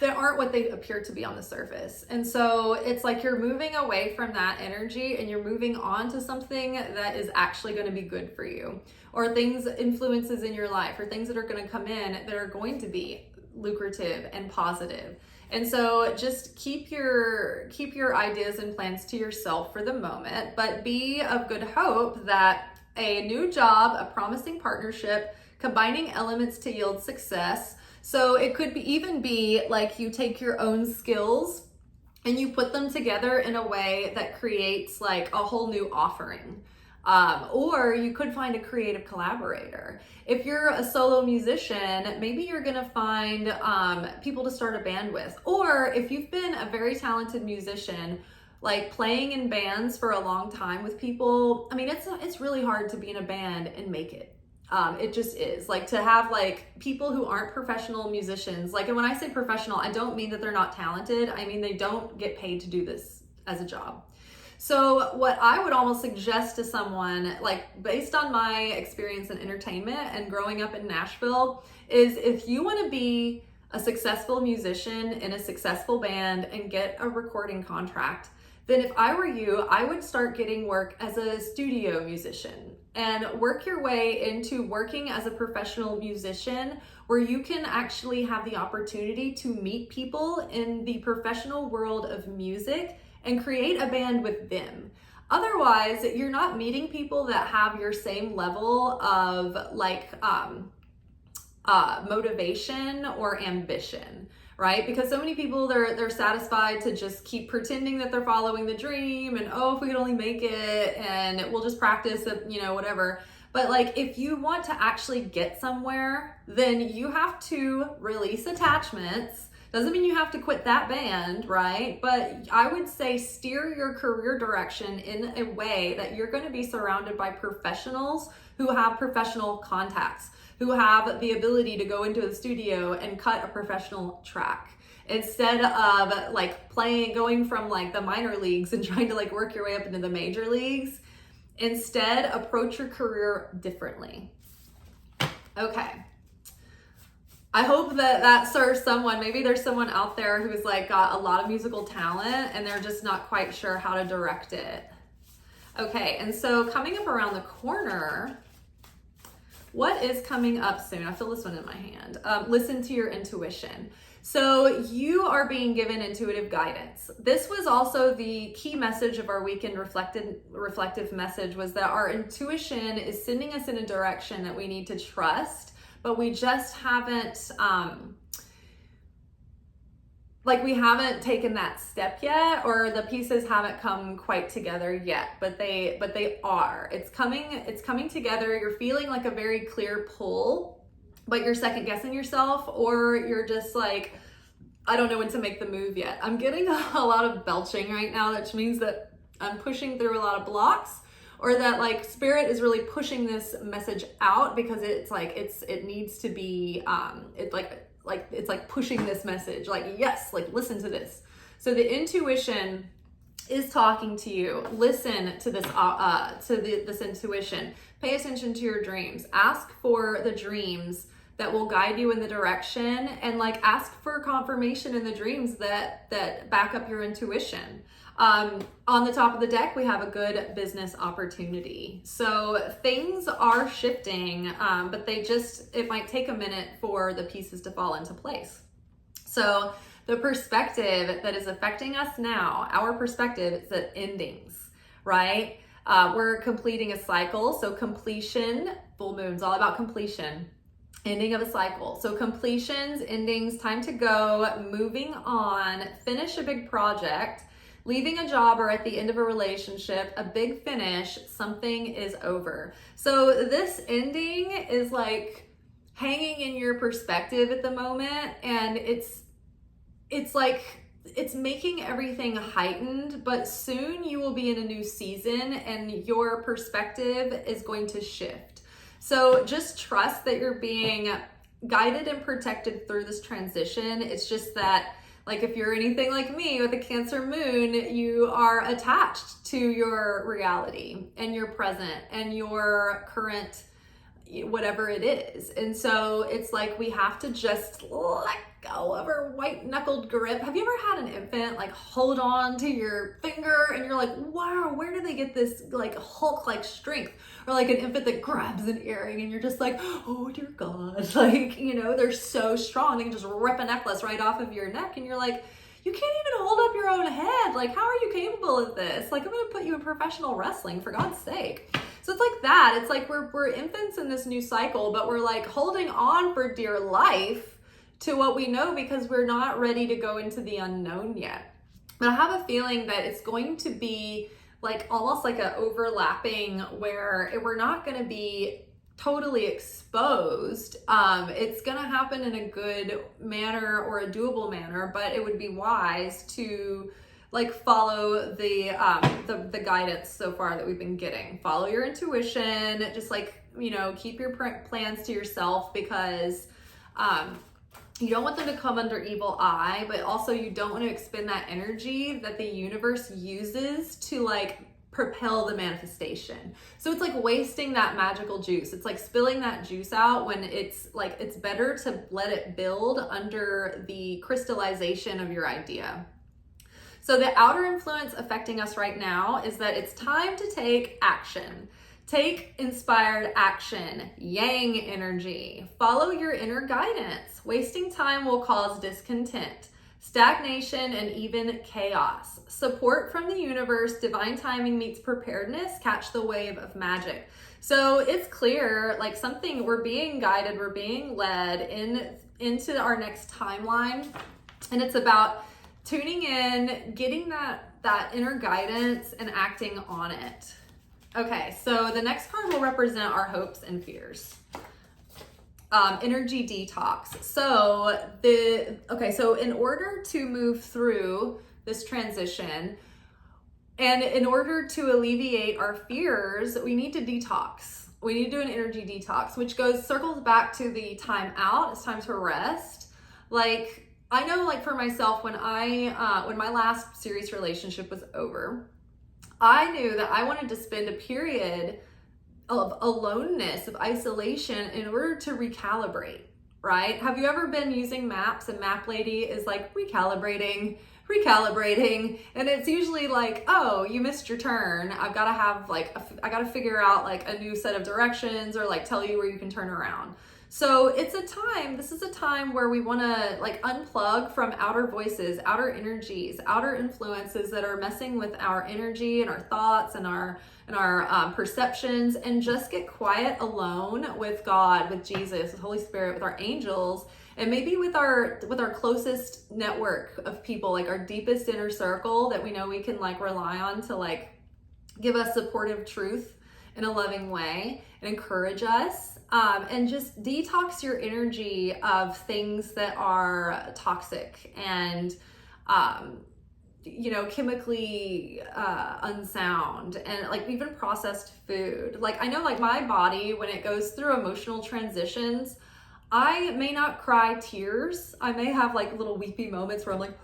what they appear to be on the surface. And so it's like you're moving away from that energy and you're moving on to something that is actually going to be good for you, or influences in your life, or things that are going to come in that are going to be lucrative and positive. And so just keep your ideas and plans to yourself for the moment, but be of good hope that a new job, a promising partnership, combining elements to yield success. So it could even be like you take your own skills and you put them together in a way that creates like a whole new offering. Or you could find a creative collaborator. If you're a solo musician, maybe you're gonna find people to start a band with. Or if you've been a very talented musician, like playing in bands for a long time with people, I mean, it's really hard to be in a band and make it. It just is. Like to have like people who aren't professional musicians, like, and when I say professional, I don't mean that they're not talented. I mean, they don't get paid to do this as a job. So what I would almost suggest to someone, like based on my experience in entertainment and growing up in Nashville, is if you want to be a successful musician in a successful band and get a recording contract, then if I were you, I would start getting work as a studio musician and work your way into working as a professional musician where you can actually have the opportunity to meet people in the professional world of music and create a band with them. Otherwise, you're not meeting people that have your same level of like motivation or ambition, right? Because so many people, they're satisfied to just keep pretending that they're following the dream and, oh, if we could only make it and we'll just practice it, whatever. But like, if you want to actually get somewhere, then you have to release attachments. Doesn't mean you have to quit that band, right? But I would say steer your career direction in a way that you're going to be surrounded by professionals who have professional contacts. who have the ability to go into the studio and cut a professional track. Instead of like going from like the minor leagues and trying to like work your way up into the major leagues, instead approach your career differently. Okay. I hope that serves someone. Maybe there's someone out there who's like got a lot of musical talent and they're just not quite sure how to direct it. Okay, and so coming up around the corner, what is coming up soon? I feel this one in my hand. Listen to your intuition. So you are being given intuitive guidance. This was also the key message of our weekend reflective message, was that our intuition is sending us in a direction that we need to trust, but we just haven't, we haven't taken that step yet, or the pieces haven't come quite together yet, but they are. It's coming together. You're feeling like a very clear pull, but you're second guessing yourself, or you're just like, I don't know when to make the move yet. I'm getting a lot of belching right now, which means that I'm pushing through a lot of blocks, or that like spirit is really pushing this message out because it's like, it needs to be, it's like pushing this message, like, yes, like listen to this. So the intuition is talking to you. Listen to this, this intuition. Pay attention to your dreams. Ask for the dreams that will guide you in the direction, and like ask for confirmation in the dreams that back up your intuition. On the top of the deck, we have a good business opportunity. So things are shifting, but it might take a minute for the pieces to fall into place. So the perspective that is affecting us now, our perspective is that endings, right? We're completing a cycle. So completion, full moon's all about completion. Ending of a cycle. So completions, endings, time to go, moving on, finish a big project, leaving a job, or at the end of a relationship, a big finish, something is over. So this ending is like hanging in your perspective at the moment, and it's making everything heightened, but soon you will be in a new season and your perspective is going to shift. So just trust that you're being guided and protected through this transition. It's just that, like, if you're anything like me with a Cancer moon, you are attached to your reality and your present and your current, whatever it is. And so it's like we have to just let go of our white knuckled grip. Have you ever had an infant like hold on to your finger and you're like, wow, where do they get this like Hulk like strength? Or like an infant that grabs an earring and you're just like, oh dear God, like, you know, they're so strong. They can just rip a necklace right off of your neck and you're like, you can't even hold up your own head. Like, how are you capable of this? Like, I'm gonna put you in professional wrestling, for God's sake. So it's like that. It's like we're infants in this new cycle, but we're like holding on for dear life to what we know because we're not ready to go into the unknown yet. But I have a feeling that it's going to be like almost like a overlapping where we're not going to be totally exposed. It's going to happen in a good manner or a doable manner, but it would be wise to like follow the guidance so far that we've been getting. Follow your intuition, just like, you know, keep your plans to yourself because you don't want them to come under evil eye, but also you don't want to expend that energy that the universe uses to like propel the manifestation. So it's like wasting that magical juice. It's like spilling that juice out when it's like, it's better to let it build under the crystallization of your idea. So the outer influence affecting us right now is that it's time to take action. Take inspired action, yang energy. Follow your inner guidance. Wasting time will cause discontent, stagnation, and even chaos. Support from the universe, divine timing meets preparedness, catch the wave of magic. So it's clear, like something, we're being guided, we're being led into our next timeline. And it's about tuning in, getting that inner guidance and acting on it. Okay, so the next card will represent our hopes and fears. Energy detox. So in order to move through this transition and in order to alleviate our fears, we need to detox. we need to do an energy detox, which circles back to the time out. It's time to rest. Like, I know, like for myself, when my last serious relationship was over, I knew that I wanted to spend a period of aloneness, of isolation, in order to recalibrate, right? Have you ever been using maps and Map Lady is like recalibrating, and it's usually like, oh, you missed your turn. I've got to have like, I got to figure out like a new set of directions, or like tell you where you can turn around. So this is a time where we want to like unplug from outer voices, outer energies, outer influences that are messing with our energy and our thoughts and our perceptions, and just get quiet alone with God, with Jesus, with Holy Spirit, with our angels, and maybe with our closest network of people, like our deepest inner circle that we know we can like rely on to like give us supportive truth in a loving way and encourage us, and just detox your energy of things that are toxic and chemically unsound, and like even processed food. Like, I know like my body, when it goes through emotional transitions, I may not cry tears. I may have like little weepy moments where I'm like,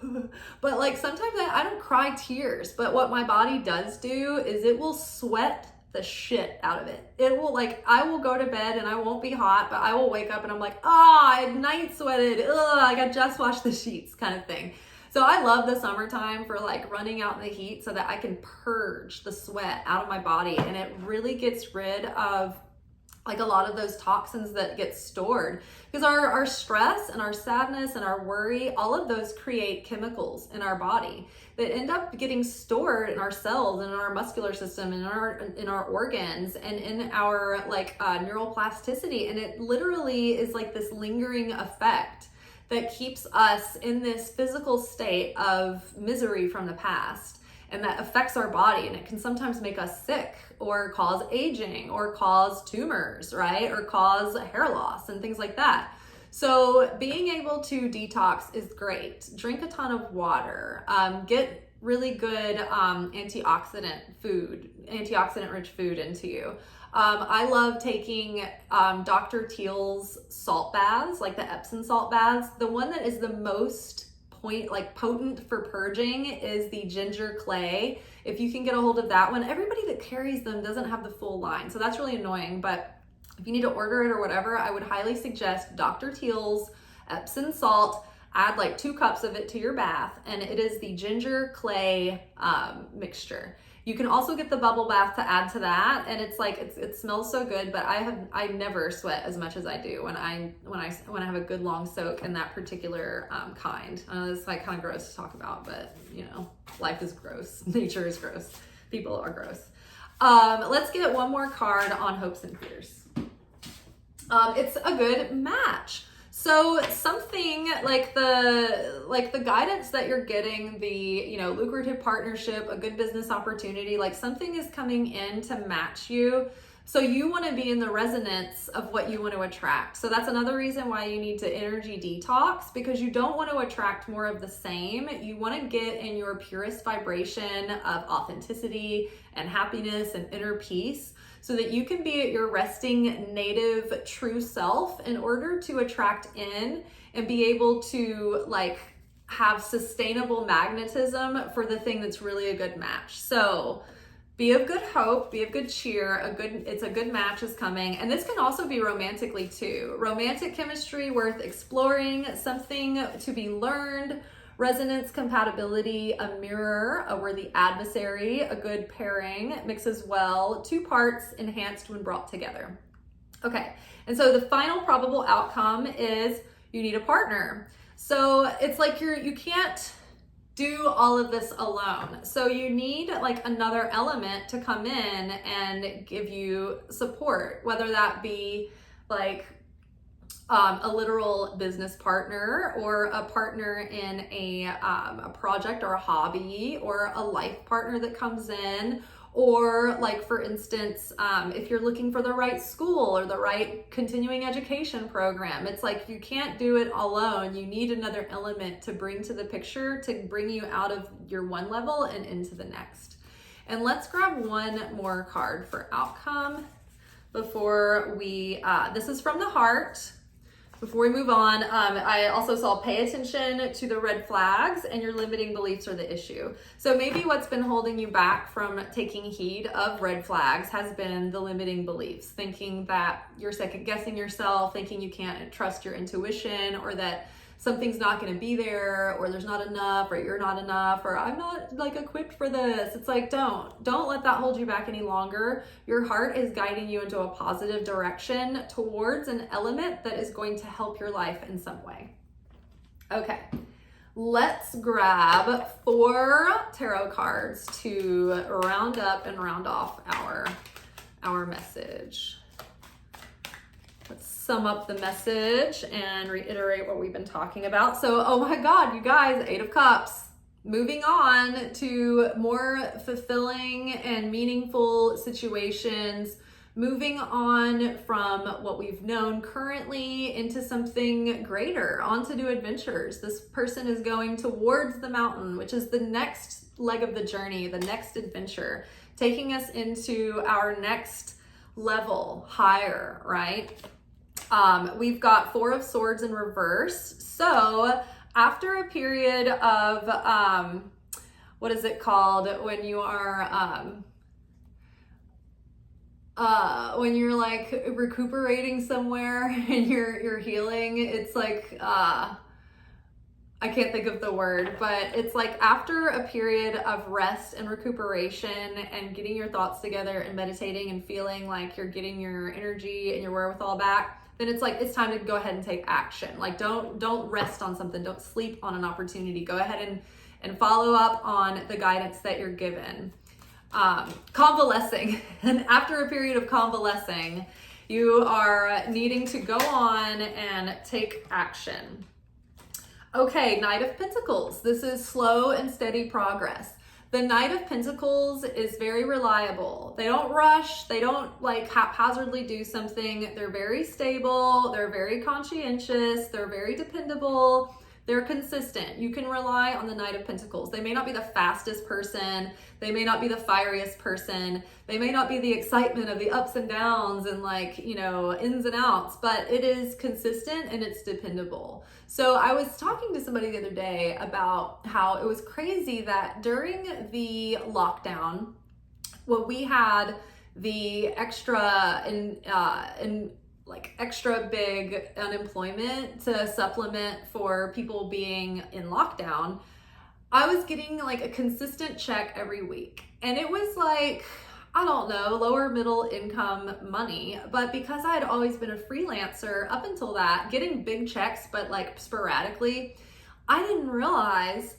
but like sometimes I don't cry tears. But what my body does do is it will sweat the shit out of it. It will, like, I will go to bed and I won't be hot, but I will wake up and I'm like, I night sweated. Like I just washed the sheets kind of thing. So I love the summertime for like running out in the heat so that I can purge the sweat out of my body, and it really gets rid of like a lot of those toxins that get stored, because our stress and our sadness and our worry, all of those create chemicals in our body that end up getting stored in our cells and in our muscular system and in our organs and in our like neuroplasticity. And it literally is like this lingering effect that keeps us in this physical state of misery from the past, and that affects our body, and it can sometimes make us sick or cause aging or cause tumors, right? Or cause hair loss and things like that. So being able to detox is great. Drink a ton of water, get really good antioxidant rich food into you. I love taking Dr. Teal's salt baths, like the Epsom salt baths. The one that is the most potent for purging is the ginger clay. If you can get a hold of that one, everybody that carries them doesn't have the full line, so that's really annoying. But if you need to order it or whatever, I would highly suggest Dr. Teal's Epsom salt. Add like 2 cups of it to your bath, and it is the ginger clay mixture. You can also get the bubble bath to add to that, and it's like it smells so good. But I never sweat as much as I do when I have a good long soak in that particular kind. I know it's like kind of gross to talk about, but you know, life is gross, nature is gross, people are gross. Let's get one more card on hopes and fears. It's a good match. So something like the guidance that you're getting, the lucrative partnership, a good business opportunity, like something is coming in to match you. So you want to be in the resonance of what you want to attract. So that's another reason why you need to energy detox, because you don't want to attract more of the same. You want to get in your purest vibration of authenticity and happiness and inner peace, so that you can be at your resting native true self in order to attract in and be able to like have sustainable magnetism for the thing that's really a good match. So be of good hope, be of good cheer. It's a good match is coming. And this can also be romantically too. Romantic chemistry worth exploring, something to be learned, resonance, compatibility, a mirror, a worthy adversary, a good pairing, mixes well, 2 parts enhanced when brought together. Okay, and so the final probable outcome is you need a partner. So it's like you can't do all of this alone. So you need like another element to come in and give you support, whether that be like a literal business partner, or a partner in a project or a hobby, or a life partner that comes in, or like for instance, if you're looking for the right school or the right continuing education program, it's like you can't do it alone. You need another element to bring to the picture to bring you out of your one level and into the next. And let's grab one more card for outcome. before we, this is from the heart. Before we move on, I also saw pay attention to the red flags and your limiting beliefs are the issue. So maybe what's been holding you back from taking heed of red flags has been the limiting beliefs, thinking that you're second guessing yourself, thinking you can't trust your intuition, or that something's not going to be there, or there's not enough, or you're not enough, or I'm not like equipped for this. It's like, don't let that hold you back any longer. Your heart is guiding you into a positive direction towards an element that is going to help your life in some way. Okay, let's grab 4 tarot cards to round up and round off our message. Let's sum up the message and reiterate what we've been talking about. So, oh my God, you guys, 8 of Cups. Moving on to more fulfilling and meaningful situations. Moving on from what we've known currently into something greater, onto new adventures. This person is going towards the mountain, which is the next leg of the journey, the next adventure, taking us into our next level, higher, right? We've got 4 of Swords in reverse. So after a period of, what is it called when you are, when you're like recuperating somewhere and you're healing, it's like, I can't think of the word, but it's like after a period of rest and recuperation and getting your thoughts together and meditating and feeling like you're getting your energy and your wherewithal back, then it's like, it's time to go ahead and take action. Like don't rest on something. Don't sleep on an opportunity. Go ahead and follow up on the guidance that you're given. Convalescing. And after a period of convalescing, you are needing to go on and take action. Okay, Knight of Pentacles. This is slow and steady progress. The Knight of Pentacles is very reliable. They don't rush. They don't like haphazardly do something. They're very stable. They're very conscientious. They're very dependable. They're consistent. You can rely on the Knight of Pentacles. They may not be the fastest person. They may not be the fieriest person. They may not be the excitement of the ups and downs and like, you know, ins and outs, but it is consistent and it's dependable. So I was talking to somebody the other day about how it was crazy that during the lockdown, when we had the extra like extra big unemployment to supplement for people being in lockdown, I was getting like a consistent check every week. And it was like, I don't know, lower middle income money. But because I had always been a freelancer up until that, getting big checks, but like sporadically, I didn't realize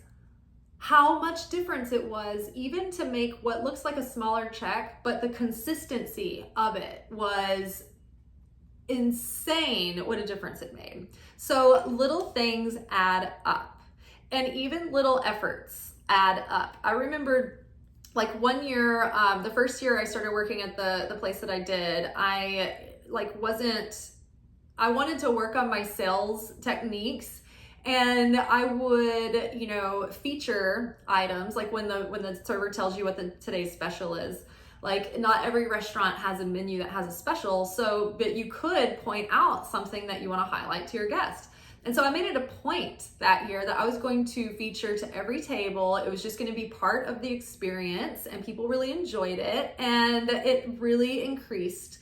how much difference it was even to make what looks like a smaller check, but the consistency of it was insane what a difference it made. So little things add up, and even little efforts add up. I remember like one year, the first year I started working at the place that I did, I wanted to work on my sales techniques, and I would, you know, feature items like when the server tells you what today's special is. Like not every restaurant has a menu that has a special, but you could point out something that you want to highlight to your guest. And so I made it a point that year that I was going to feature to every table. It was just going to be part of the experience, and people really enjoyed it. And it really increased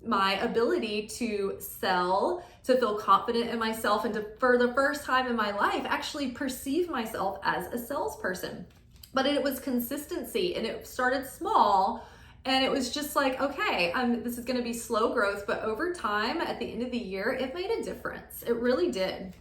my ability to sell, to feel confident in myself, and to, for the first time in my life, actually perceive myself as a salesperson. But it was consistency, and it started small. And it was just like, okay, this is going to be slow growth, but over time, at the end of the year, it made a difference. It really did.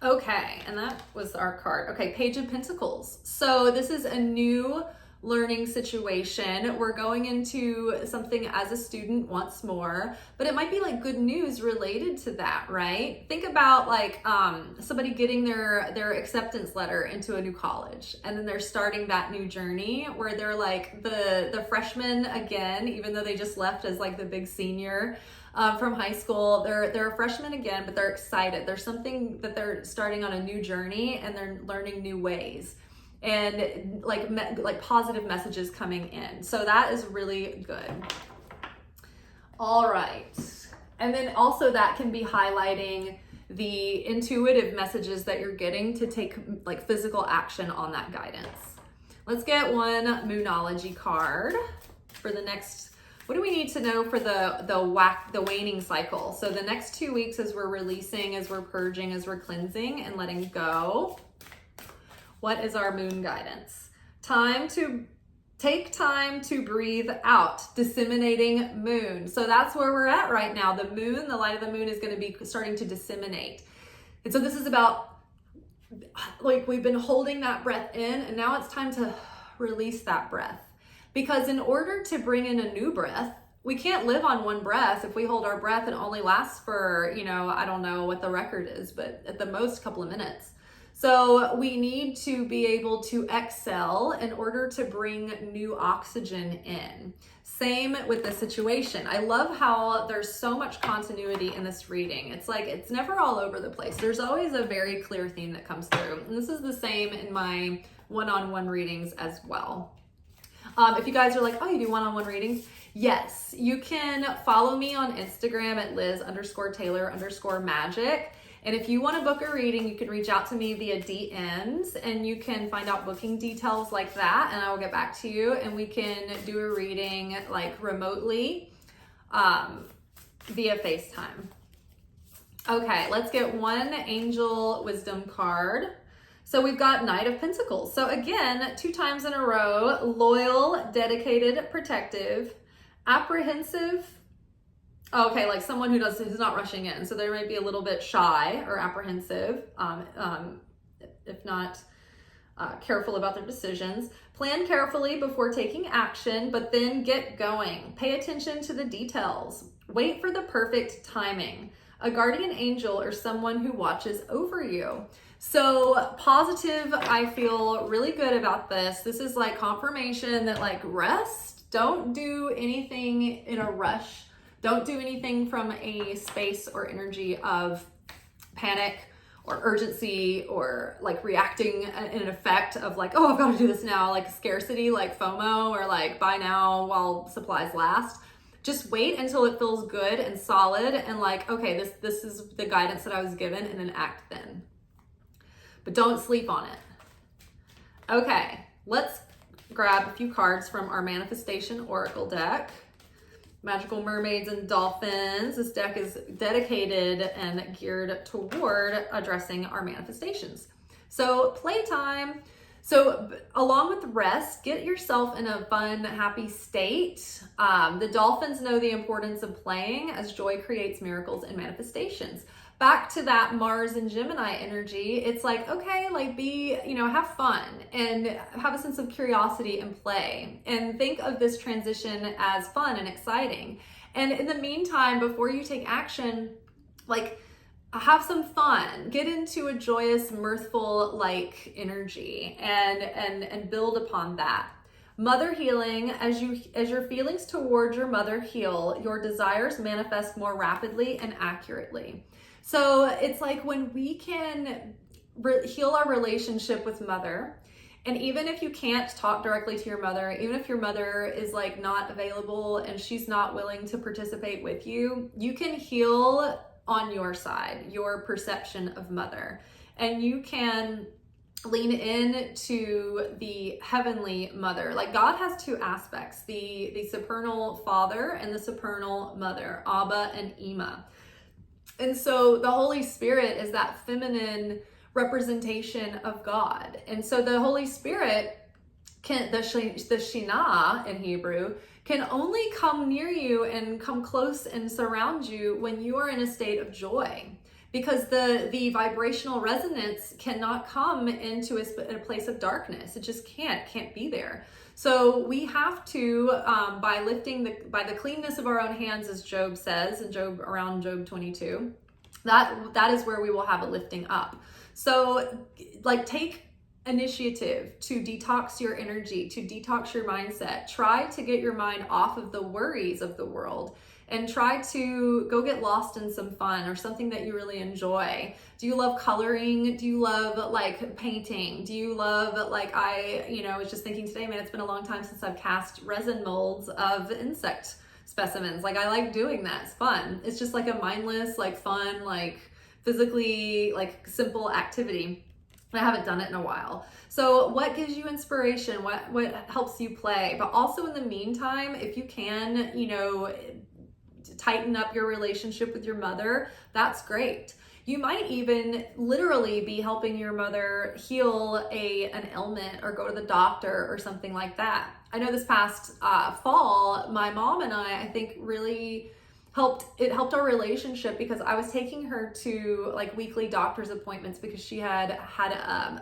Okay, and that was our card. Okay, Page of Pentacles. So this is a new learning situation. We're going into something as a student once more, but it might be like good news related to that, right? Think about like somebody getting their acceptance letter into a new college, and then they're starting that new journey where they're like the freshman again, even though they just left as like the big senior from high school. They're a freshman again, but they're excited. There's something that they're starting on a new journey, and they're learning new ways, and like positive messages coming in. So that is really good. All right. And then also that can be highlighting the intuitive messages that you're getting to take like physical action on that guidance. Let's get one Moonology card for the next, what do we need to know for the waning cycle? So the next 2 weeks as we're releasing, as we're purging, as we're cleansing and letting go. What is our moon guidance? Take time to breathe out, disseminating moon. So that's where we're at right now. The moon, the light of the moon is going to be starting to disseminate. And so this is about, like, we've been holding that breath in and now it's time to release that breath. Because in order to bring in a new breath, we can't live on one breath. If we hold our breath, it only lasts for, I don't know what the record is, but at the most a couple of minutes. So we need to be able to exhale in order to bring new oxygen in. Same with the situation. I love how there's so much continuity in this reading. It's like, it's never all over the place. There's always a very clear theme that comes through. And this is the same in my one-on-one readings as well. If you guys are like, oh, you do one-on-one readings? Yes, you can follow me on Instagram at Liz_Taylor_Magick. And if you want to book a reading, you can reach out to me via DMs and you can find out booking details like that. And I will get back to you and we can do a reading like remotely via FaceTime. Okay, let's get one angel wisdom card. So we've got Knight of Pentacles. So again, 2 times in a row, loyal, dedicated, protective, apprehensive. Okay, like someone who's not rushing in. So they might be a little bit shy or apprehensive, if not careful about their decisions. Plan carefully before taking action, but then get going. Pay attention to the details. Wait for the perfect timing. A guardian angel or someone who watches over you. So positive, I feel really good about this. This is like confirmation that like rest, don't do anything in a rush. Don't do anything from a space or energy of panic or urgency or like reacting in an effect of like, oh, I've got to do this now, like scarcity, like FOMO, or like buy now while supplies last. Just wait until it feels good and solid and like, okay, this is the guidance that I was given, and then act then. But don't sleep on it. Okay, let's grab a few cards from our Manifestation Oracle deck. Magical Mermaids and Dolphins. This deck is dedicated and geared toward addressing our manifestations. So playtime. So along with rest, get yourself in a fun, happy state. The dolphins know the importance of playing as joy creates miracles and manifestations. Back to that Mars and Gemini energy, it's like, okay, like have fun and have a sense of curiosity and play, and think of this transition as fun and exciting. And in the meantime, before you take action, like have some fun, get into a joyous, mirthful like energy and build upon that. Mother healing, as your feelings towards your mother heal, your desires manifest more rapidly and accurately. So it's like when we can heal our relationship with mother, and even if you can't talk directly to your mother, even if your mother is like not available and she's not willing to participate with you, you can heal on your side, your perception of mother, and you can lean in to the heavenly mother. Like God has 2 aspects, the supernal father and the supernal mother, Abba and Ima. And so the Holy Spirit is that feminine representation of God. And so the Holy Spirit the Shekhinah in Hebrew, can only come near you and come close and surround you when you are in a state of joy. Because the vibrational resonance cannot come into a place of darkness. It just can't be there. So we have to, by the cleanness of our own hands, as Job says, in around Job 22, that is where we will have a lifting up. So like take initiative to detox your energy, to detox your mindset. Try to get your mind off of the worries of the world and try to go get lost in some fun or something that you really enjoy. Do you love coloring? Do you love like painting? Do you love like I was just thinking today, man, it's been a long time since I've cast resin molds of insect specimens. Like, I like doing that. It's fun. It's just like a mindless, like fun, like physically like simple activity. I haven't done it in a while. So what gives you inspiration? What helps you play? But also in the meantime, if you can, you know, tighten up your relationship with your mother, that's great. You might even literally be helping your mother heal an ailment or go to the doctor or something like that. I know this past fall, my mom and I think really helped our relationship, because I was taking her to like weekly doctor's appointments because she had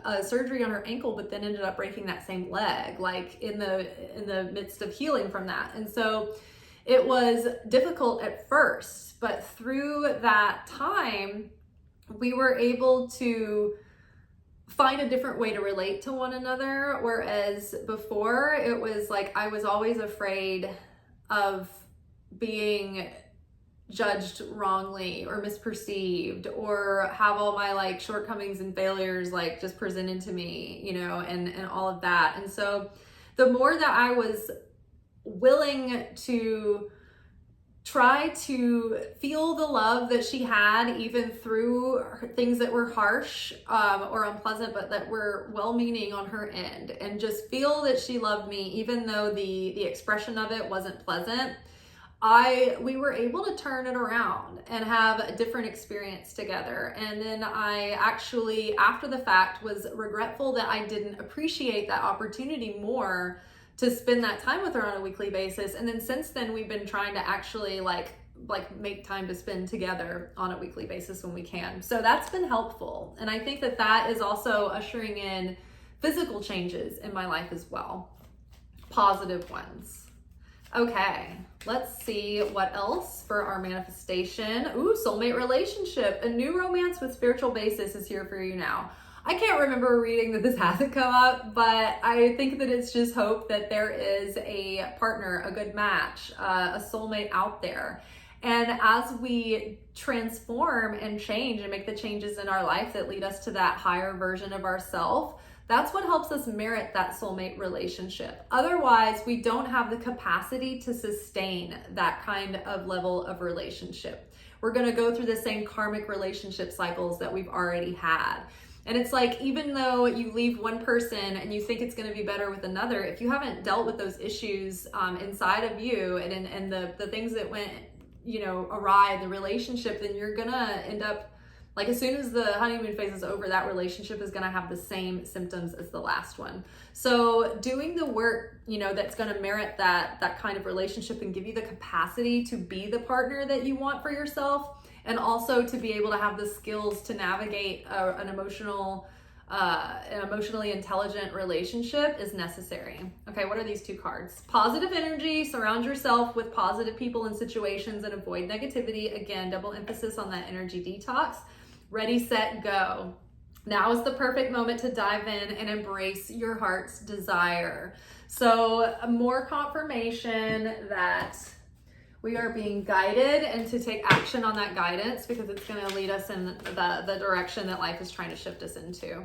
a surgery on her ankle, but then ended up breaking that same leg, like in the midst of healing from that. And so it was difficult at first, but through that time, we were able to find a different way to relate to one another. Whereas before, it was like I was always afraid of being judged wrongly or misperceived, or have all my like shortcomings and failures like just presented to me, you know, and all of that. And so the more that I was willing to try to feel the love that she had, even through things that were harsh or unpleasant, but that were well-meaning on her end, and just feel that she loved me, even though the expression of it wasn't pleasant, we were able to turn it around and have a different experience together. And then I actually, after the fact, was regretful that I didn't appreciate that opportunity more to spend that time with her on a weekly basis. And then since then, we've been trying to actually like make time to spend together on a weekly basis when we can. So that's been helpful. And I think that is also ushering in physical changes in my life as well. Positive ones. Okay, let's see what else for our manifestation. Ooh, soulmate relationship. A new romance with spiritual basis is here for you now. I can't remember reading that this hasn't come up, but I think that it's just hope that there is a partner, a good match, a soulmate out there. And as we transform and change and make the changes in our life that lead us to that higher version of ourselves, that's what helps us merit that soulmate relationship. Otherwise, we don't have the capacity to sustain that kind of level of relationship. We're going to go through the same karmic relationship cycles that we've already had. And it's like, even though you leave one person and you think it's going to be better with another, if you haven't dealt with those issues inside of you and the things that went, you know, awry in the relationship, then you're going to end up, like, as soon as the honeymoon phase is over, that relationship is going to have the same symptoms as the last one. So doing the work, you know, that's going to merit that kind of relationship and give you the capacity to be the partner that you want for yourself, and also to be able to have the skills to navigate an emotionally intelligent relationship is necessary. Okay, what are these two cards? Positive energy. Surround yourself with positive people and situations and avoid negativity. Again, double emphasis on that energy detox. Ready, set, go. Now is the perfect moment to dive in and embrace your heart's desire. So more confirmation that we are being guided and to take action on that guidance, because it's going to lead us in the direction that life is trying to shift us into.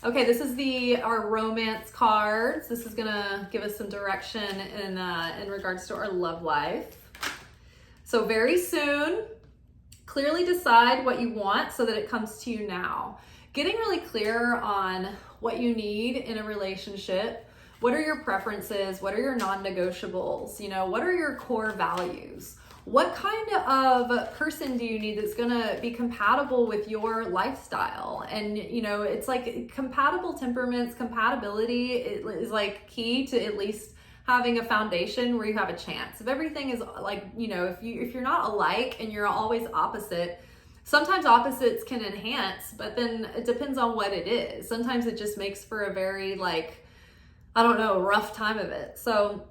Okay, this is our romance cards. This is going to give us some direction in regards to our love life. So very soon, clearly decide what you want so that it comes to you now. Getting really clear on what you need in a relationship. What are your preferences? What are your non-negotiables? You know, what are your core values? What kind of person do you need that's gonna be compatible with your lifestyle? And, you know, it's like compatible temperaments, compatibility is like key to at least having a foundation where you have a chance. If everything is like, you know, if you're not alike and you're always opposite, sometimes opposites can enhance, but then it depends on what it is. Sometimes it just makes for a very like, I don't know, rough time of it. So,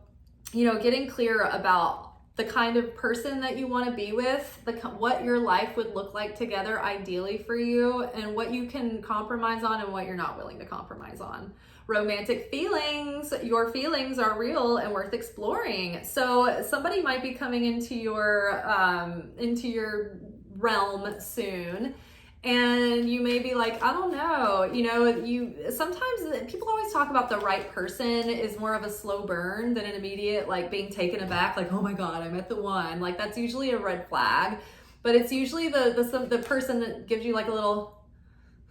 you know, getting clear about the kind of person that you want to be with, what your life would look like together ideally for you, and what you can compromise on and what you're not willing to compromise on. Romantic feelings. Your feelings are real and worth exploring. So somebody might be coming into your realm soon, And you may be like, I don't know, sometimes people always talk about the right person is more of a slow burn than an immediate, like being taken aback, like, oh my God, I met the one. Like that's usually a red flag, but it's usually the person that gives you like a little,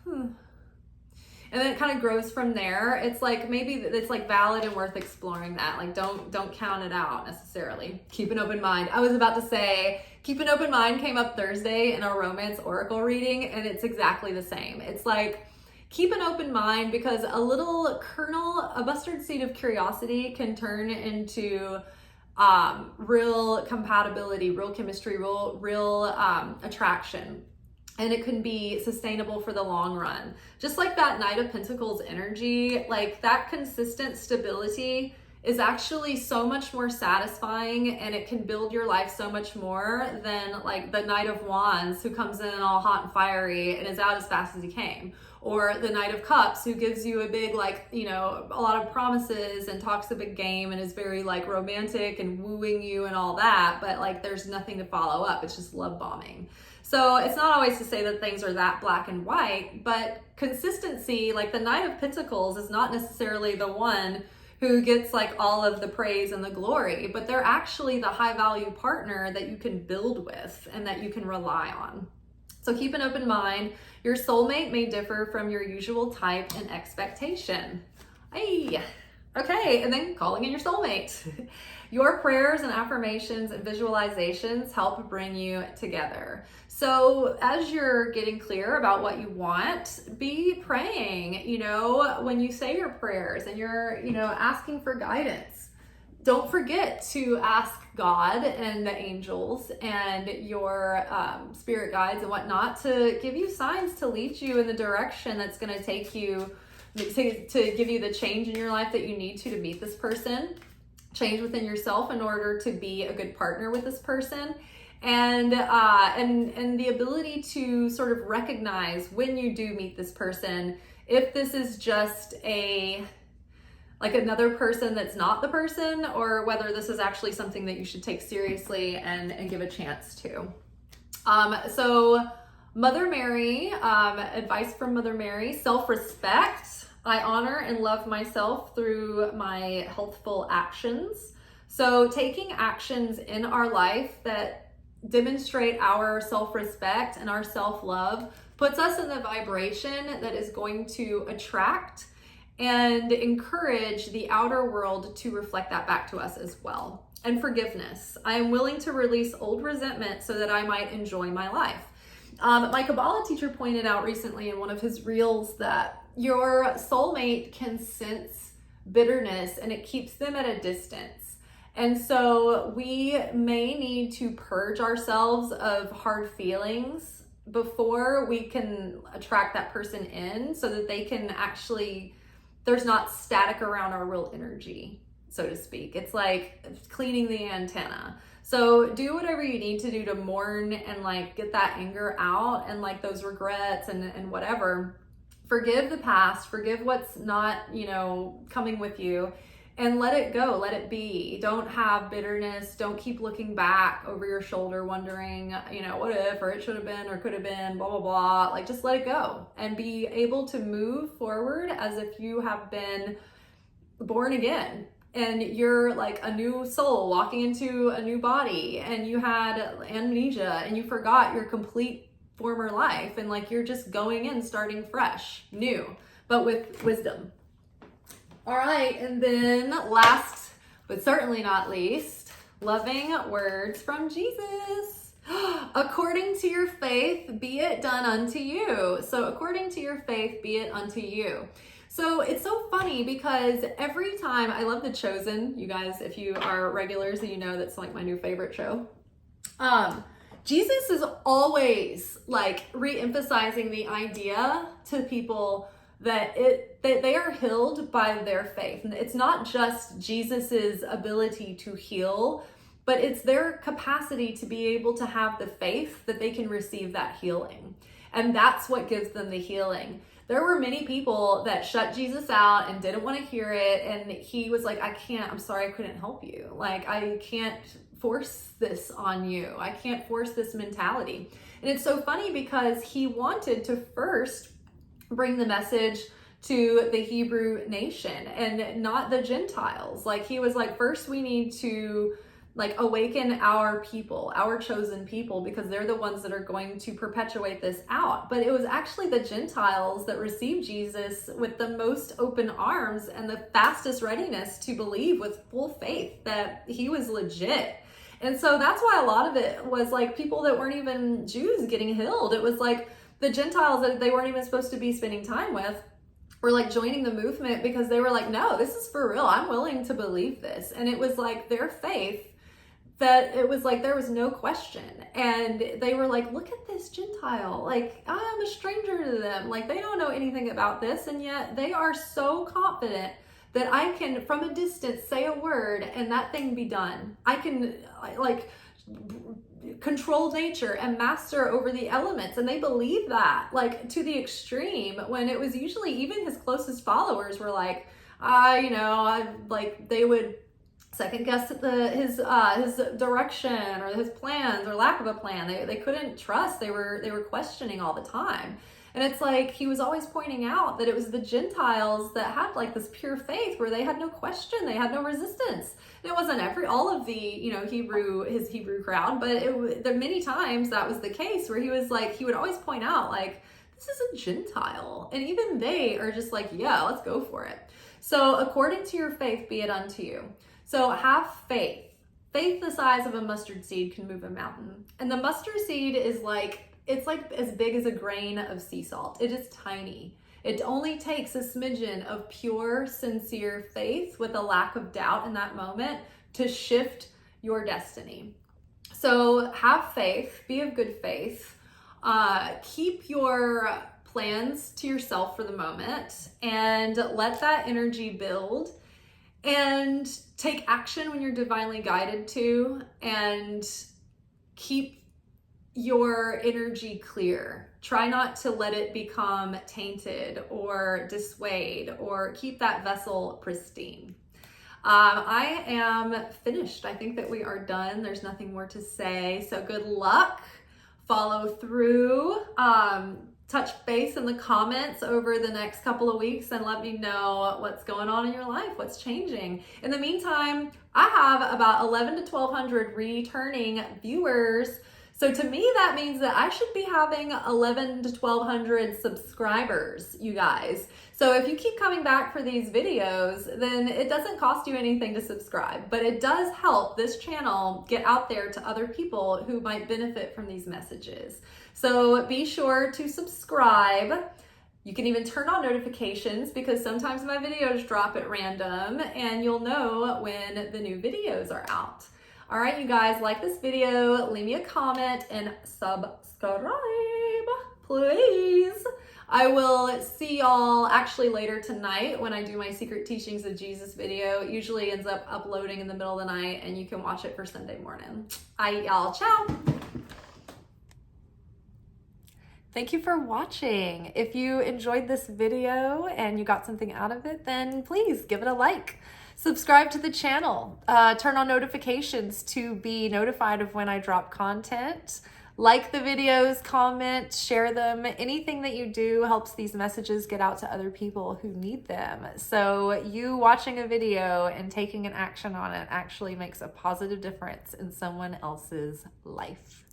and then it kind of grows from there. It's like, maybe it's like valid and worth exploring that. Like don't count it out necessarily. Keep an open mind. I was about to say, keep an open mind came up Thursday in our romance oracle reading, and it's exactly the same. It's like, keep an open mind, because a little kernel, a mustard seed of curiosity can turn into real compatibility, real chemistry, real attraction. And it can be sustainable for the long run. Just like that Knight of Pentacles energy, like that consistent stability is actually so much more satisfying, and it can build your life so much more than like the Knight of Wands who comes in all hot and fiery and is out as fast as he came. Or the Knight of Cups who gives you a big, like, a lot of promises and talks a big game and is very like romantic and wooing you and all that, but like there's nothing to follow up. It's just love bombing. So it's not always to say that things are that black and white, but consistency, like the Knight of Pentacles is not necessarily the one who gets like all of the praise and the glory, but they're actually the high value partner that you can build with and that you can rely on. So keep an open mind. Your soulmate may differ from your usual type and expectation. Hey. Okay, and then calling in your soulmate. Your prayers and affirmations and visualizations help bring you together. So as you're getting clear about what you want, be praying, when you say your prayers and you're, asking for guidance. Don't forget to ask God and the angels and your spirit guides and whatnot to give you signs to lead you in the direction that's going to take you to give you the change in your life that you need to meet this person, change within yourself in order to be a good partner with this person, and the ability to sort of recognize when you do meet this person, if this is just another person that's not the person, or whether this is actually something that you should take seriously and give a chance to. So Mother Mary, advice from Mother Mary, self-respect. I honor and love myself through my healthful actions. So taking actions in our life that demonstrate our self-respect and our self-love puts us in the vibration that is going to attract and encourage the outer world to reflect that back to us as well. And forgiveness. I am willing to release old resentment so that I might enjoy my life. My Kabbalah teacher pointed out recently in one of his reels that your soulmate can sense bitterness and it keeps them at a distance. And so we may need to purge ourselves of hard feelings before we can attract that person in, so that they can actually, there's not static around our real energy, so to speak. It's like cleaning the antenna. So do whatever you need to do to mourn and like get that anger out and like those regrets and whatever. Forgive the past, forgive what's not, coming with you, and let it go, let it be. Don't have bitterness. Don't keep looking back over your shoulder wondering, what if, or it should have been, or could have been, blah, blah, blah. Like just let it go and be able to move forward as if you have been born again. And you're like a new soul walking into a new body, and you had amnesia and you forgot your complete former life, and like you're just going in, starting fresh, new, but with wisdom. All right, and then last but certainly not least, loving words from Jesus. According to your faith, be it done unto you. So according to your faith, be it unto you. So it's so funny because every time, I love The Chosen. You guys, if you are regulars, you know that's like my new favorite show. Jesus is always like re-emphasizing the idea to people that they are healed by their faith. And it's not just Jesus's ability to heal, but it's their capacity to be able to have the faith that they can receive that healing. And that's what gives them the healing. There were many people that shut Jesus out and didn't want to hear it. And he was like, I'm sorry, I couldn't help you. Like, I can't force this on you. I can't force this mentality. And it's so funny because he wanted to first bring the message to the Hebrew nation and not the Gentiles. Like he was like, first we need to like awaken our people, our chosen people, because they're the ones that are going to perpetuate this out. But it was actually the Gentiles that received Jesus with the most open arms and the fastest readiness to believe with full faith that he was legit. And so that's why a lot of it was like people that weren't even Jews getting healed. It was like the Gentiles that they weren't even supposed to be spending time with were like joining the movement because they were like, no, this is for real. I'm willing to believe this. And it was like their faith that it was like there was no question. And they were like, look at this Gentile. Like, I am a stranger to them. Like, they don't know anything about this. And yet they are so confident that I can, from a distance, say a word and that thing be done. I can, like, control nature and master over the elements. And they believe that, like, to the extreme, when it was usually even his closest followers were like, they would second guess his direction or his plans or lack of a plan. They couldn't trust. They were questioning all the time. And it's like he was always pointing out that it was the Gentiles that had like this pure faith where they had no question, they had no resistance. And it wasn't all of the his Hebrew crowd, but there many times that was the case where he would always point out like, this is a Gentile, and even they are just like, yeah, let's go for it. So according to your faith be it unto you. So have faith. Faith the size of a mustard seed can move a mountain. And the mustard seed is it's like as big as a grain of sea salt. It is tiny. It only takes a smidgen of pure, sincere faith with a lack of doubt in that moment to shift your destiny. So have faith, be of good faith. Keep your plans to yourself for the moment and let that energy build. And take action when you're divinely guided to, and keep your energy clear. Try not to let it become tainted or dissuade, or keep that vessel pristine. I am finished. I think that we are done. There's nothing more to say. So good luck. Follow through. Touch base in the comments over the next couple of weeks and let me know what's going on in your life, what's changing. In the meantime, I have about 11 to 1,200 returning viewers. So to me, that means that I should be having 11 to 1,200 subscribers, you guys. So if you keep coming back for these videos, then it doesn't cost you anything to subscribe, but it does help this channel get out there to other people who might benefit from these messages. So be sure to subscribe. You can even turn on notifications because sometimes my videos drop at random and you'll know when the new videos are out. All right, you guys, like this video, leave me a comment and subscribe, please. I will see y'all actually later tonight when I do my Secret Teachings of Jesus video. It usually ends up uploading in the middle of the night and you can watch it for Sunday morning. Y'all, ciao. Thank you for watching. If you enjoyed this video and you got something out of it, then please give it a like. Subscribe to the channel. Turn on notifications to be notified of when I drop content. Like the videos, comment, share them. Anything that you do helps these messages get out to other people who need them. So you watching a video and taking an action on it actually makes a positive difference in someone else's life.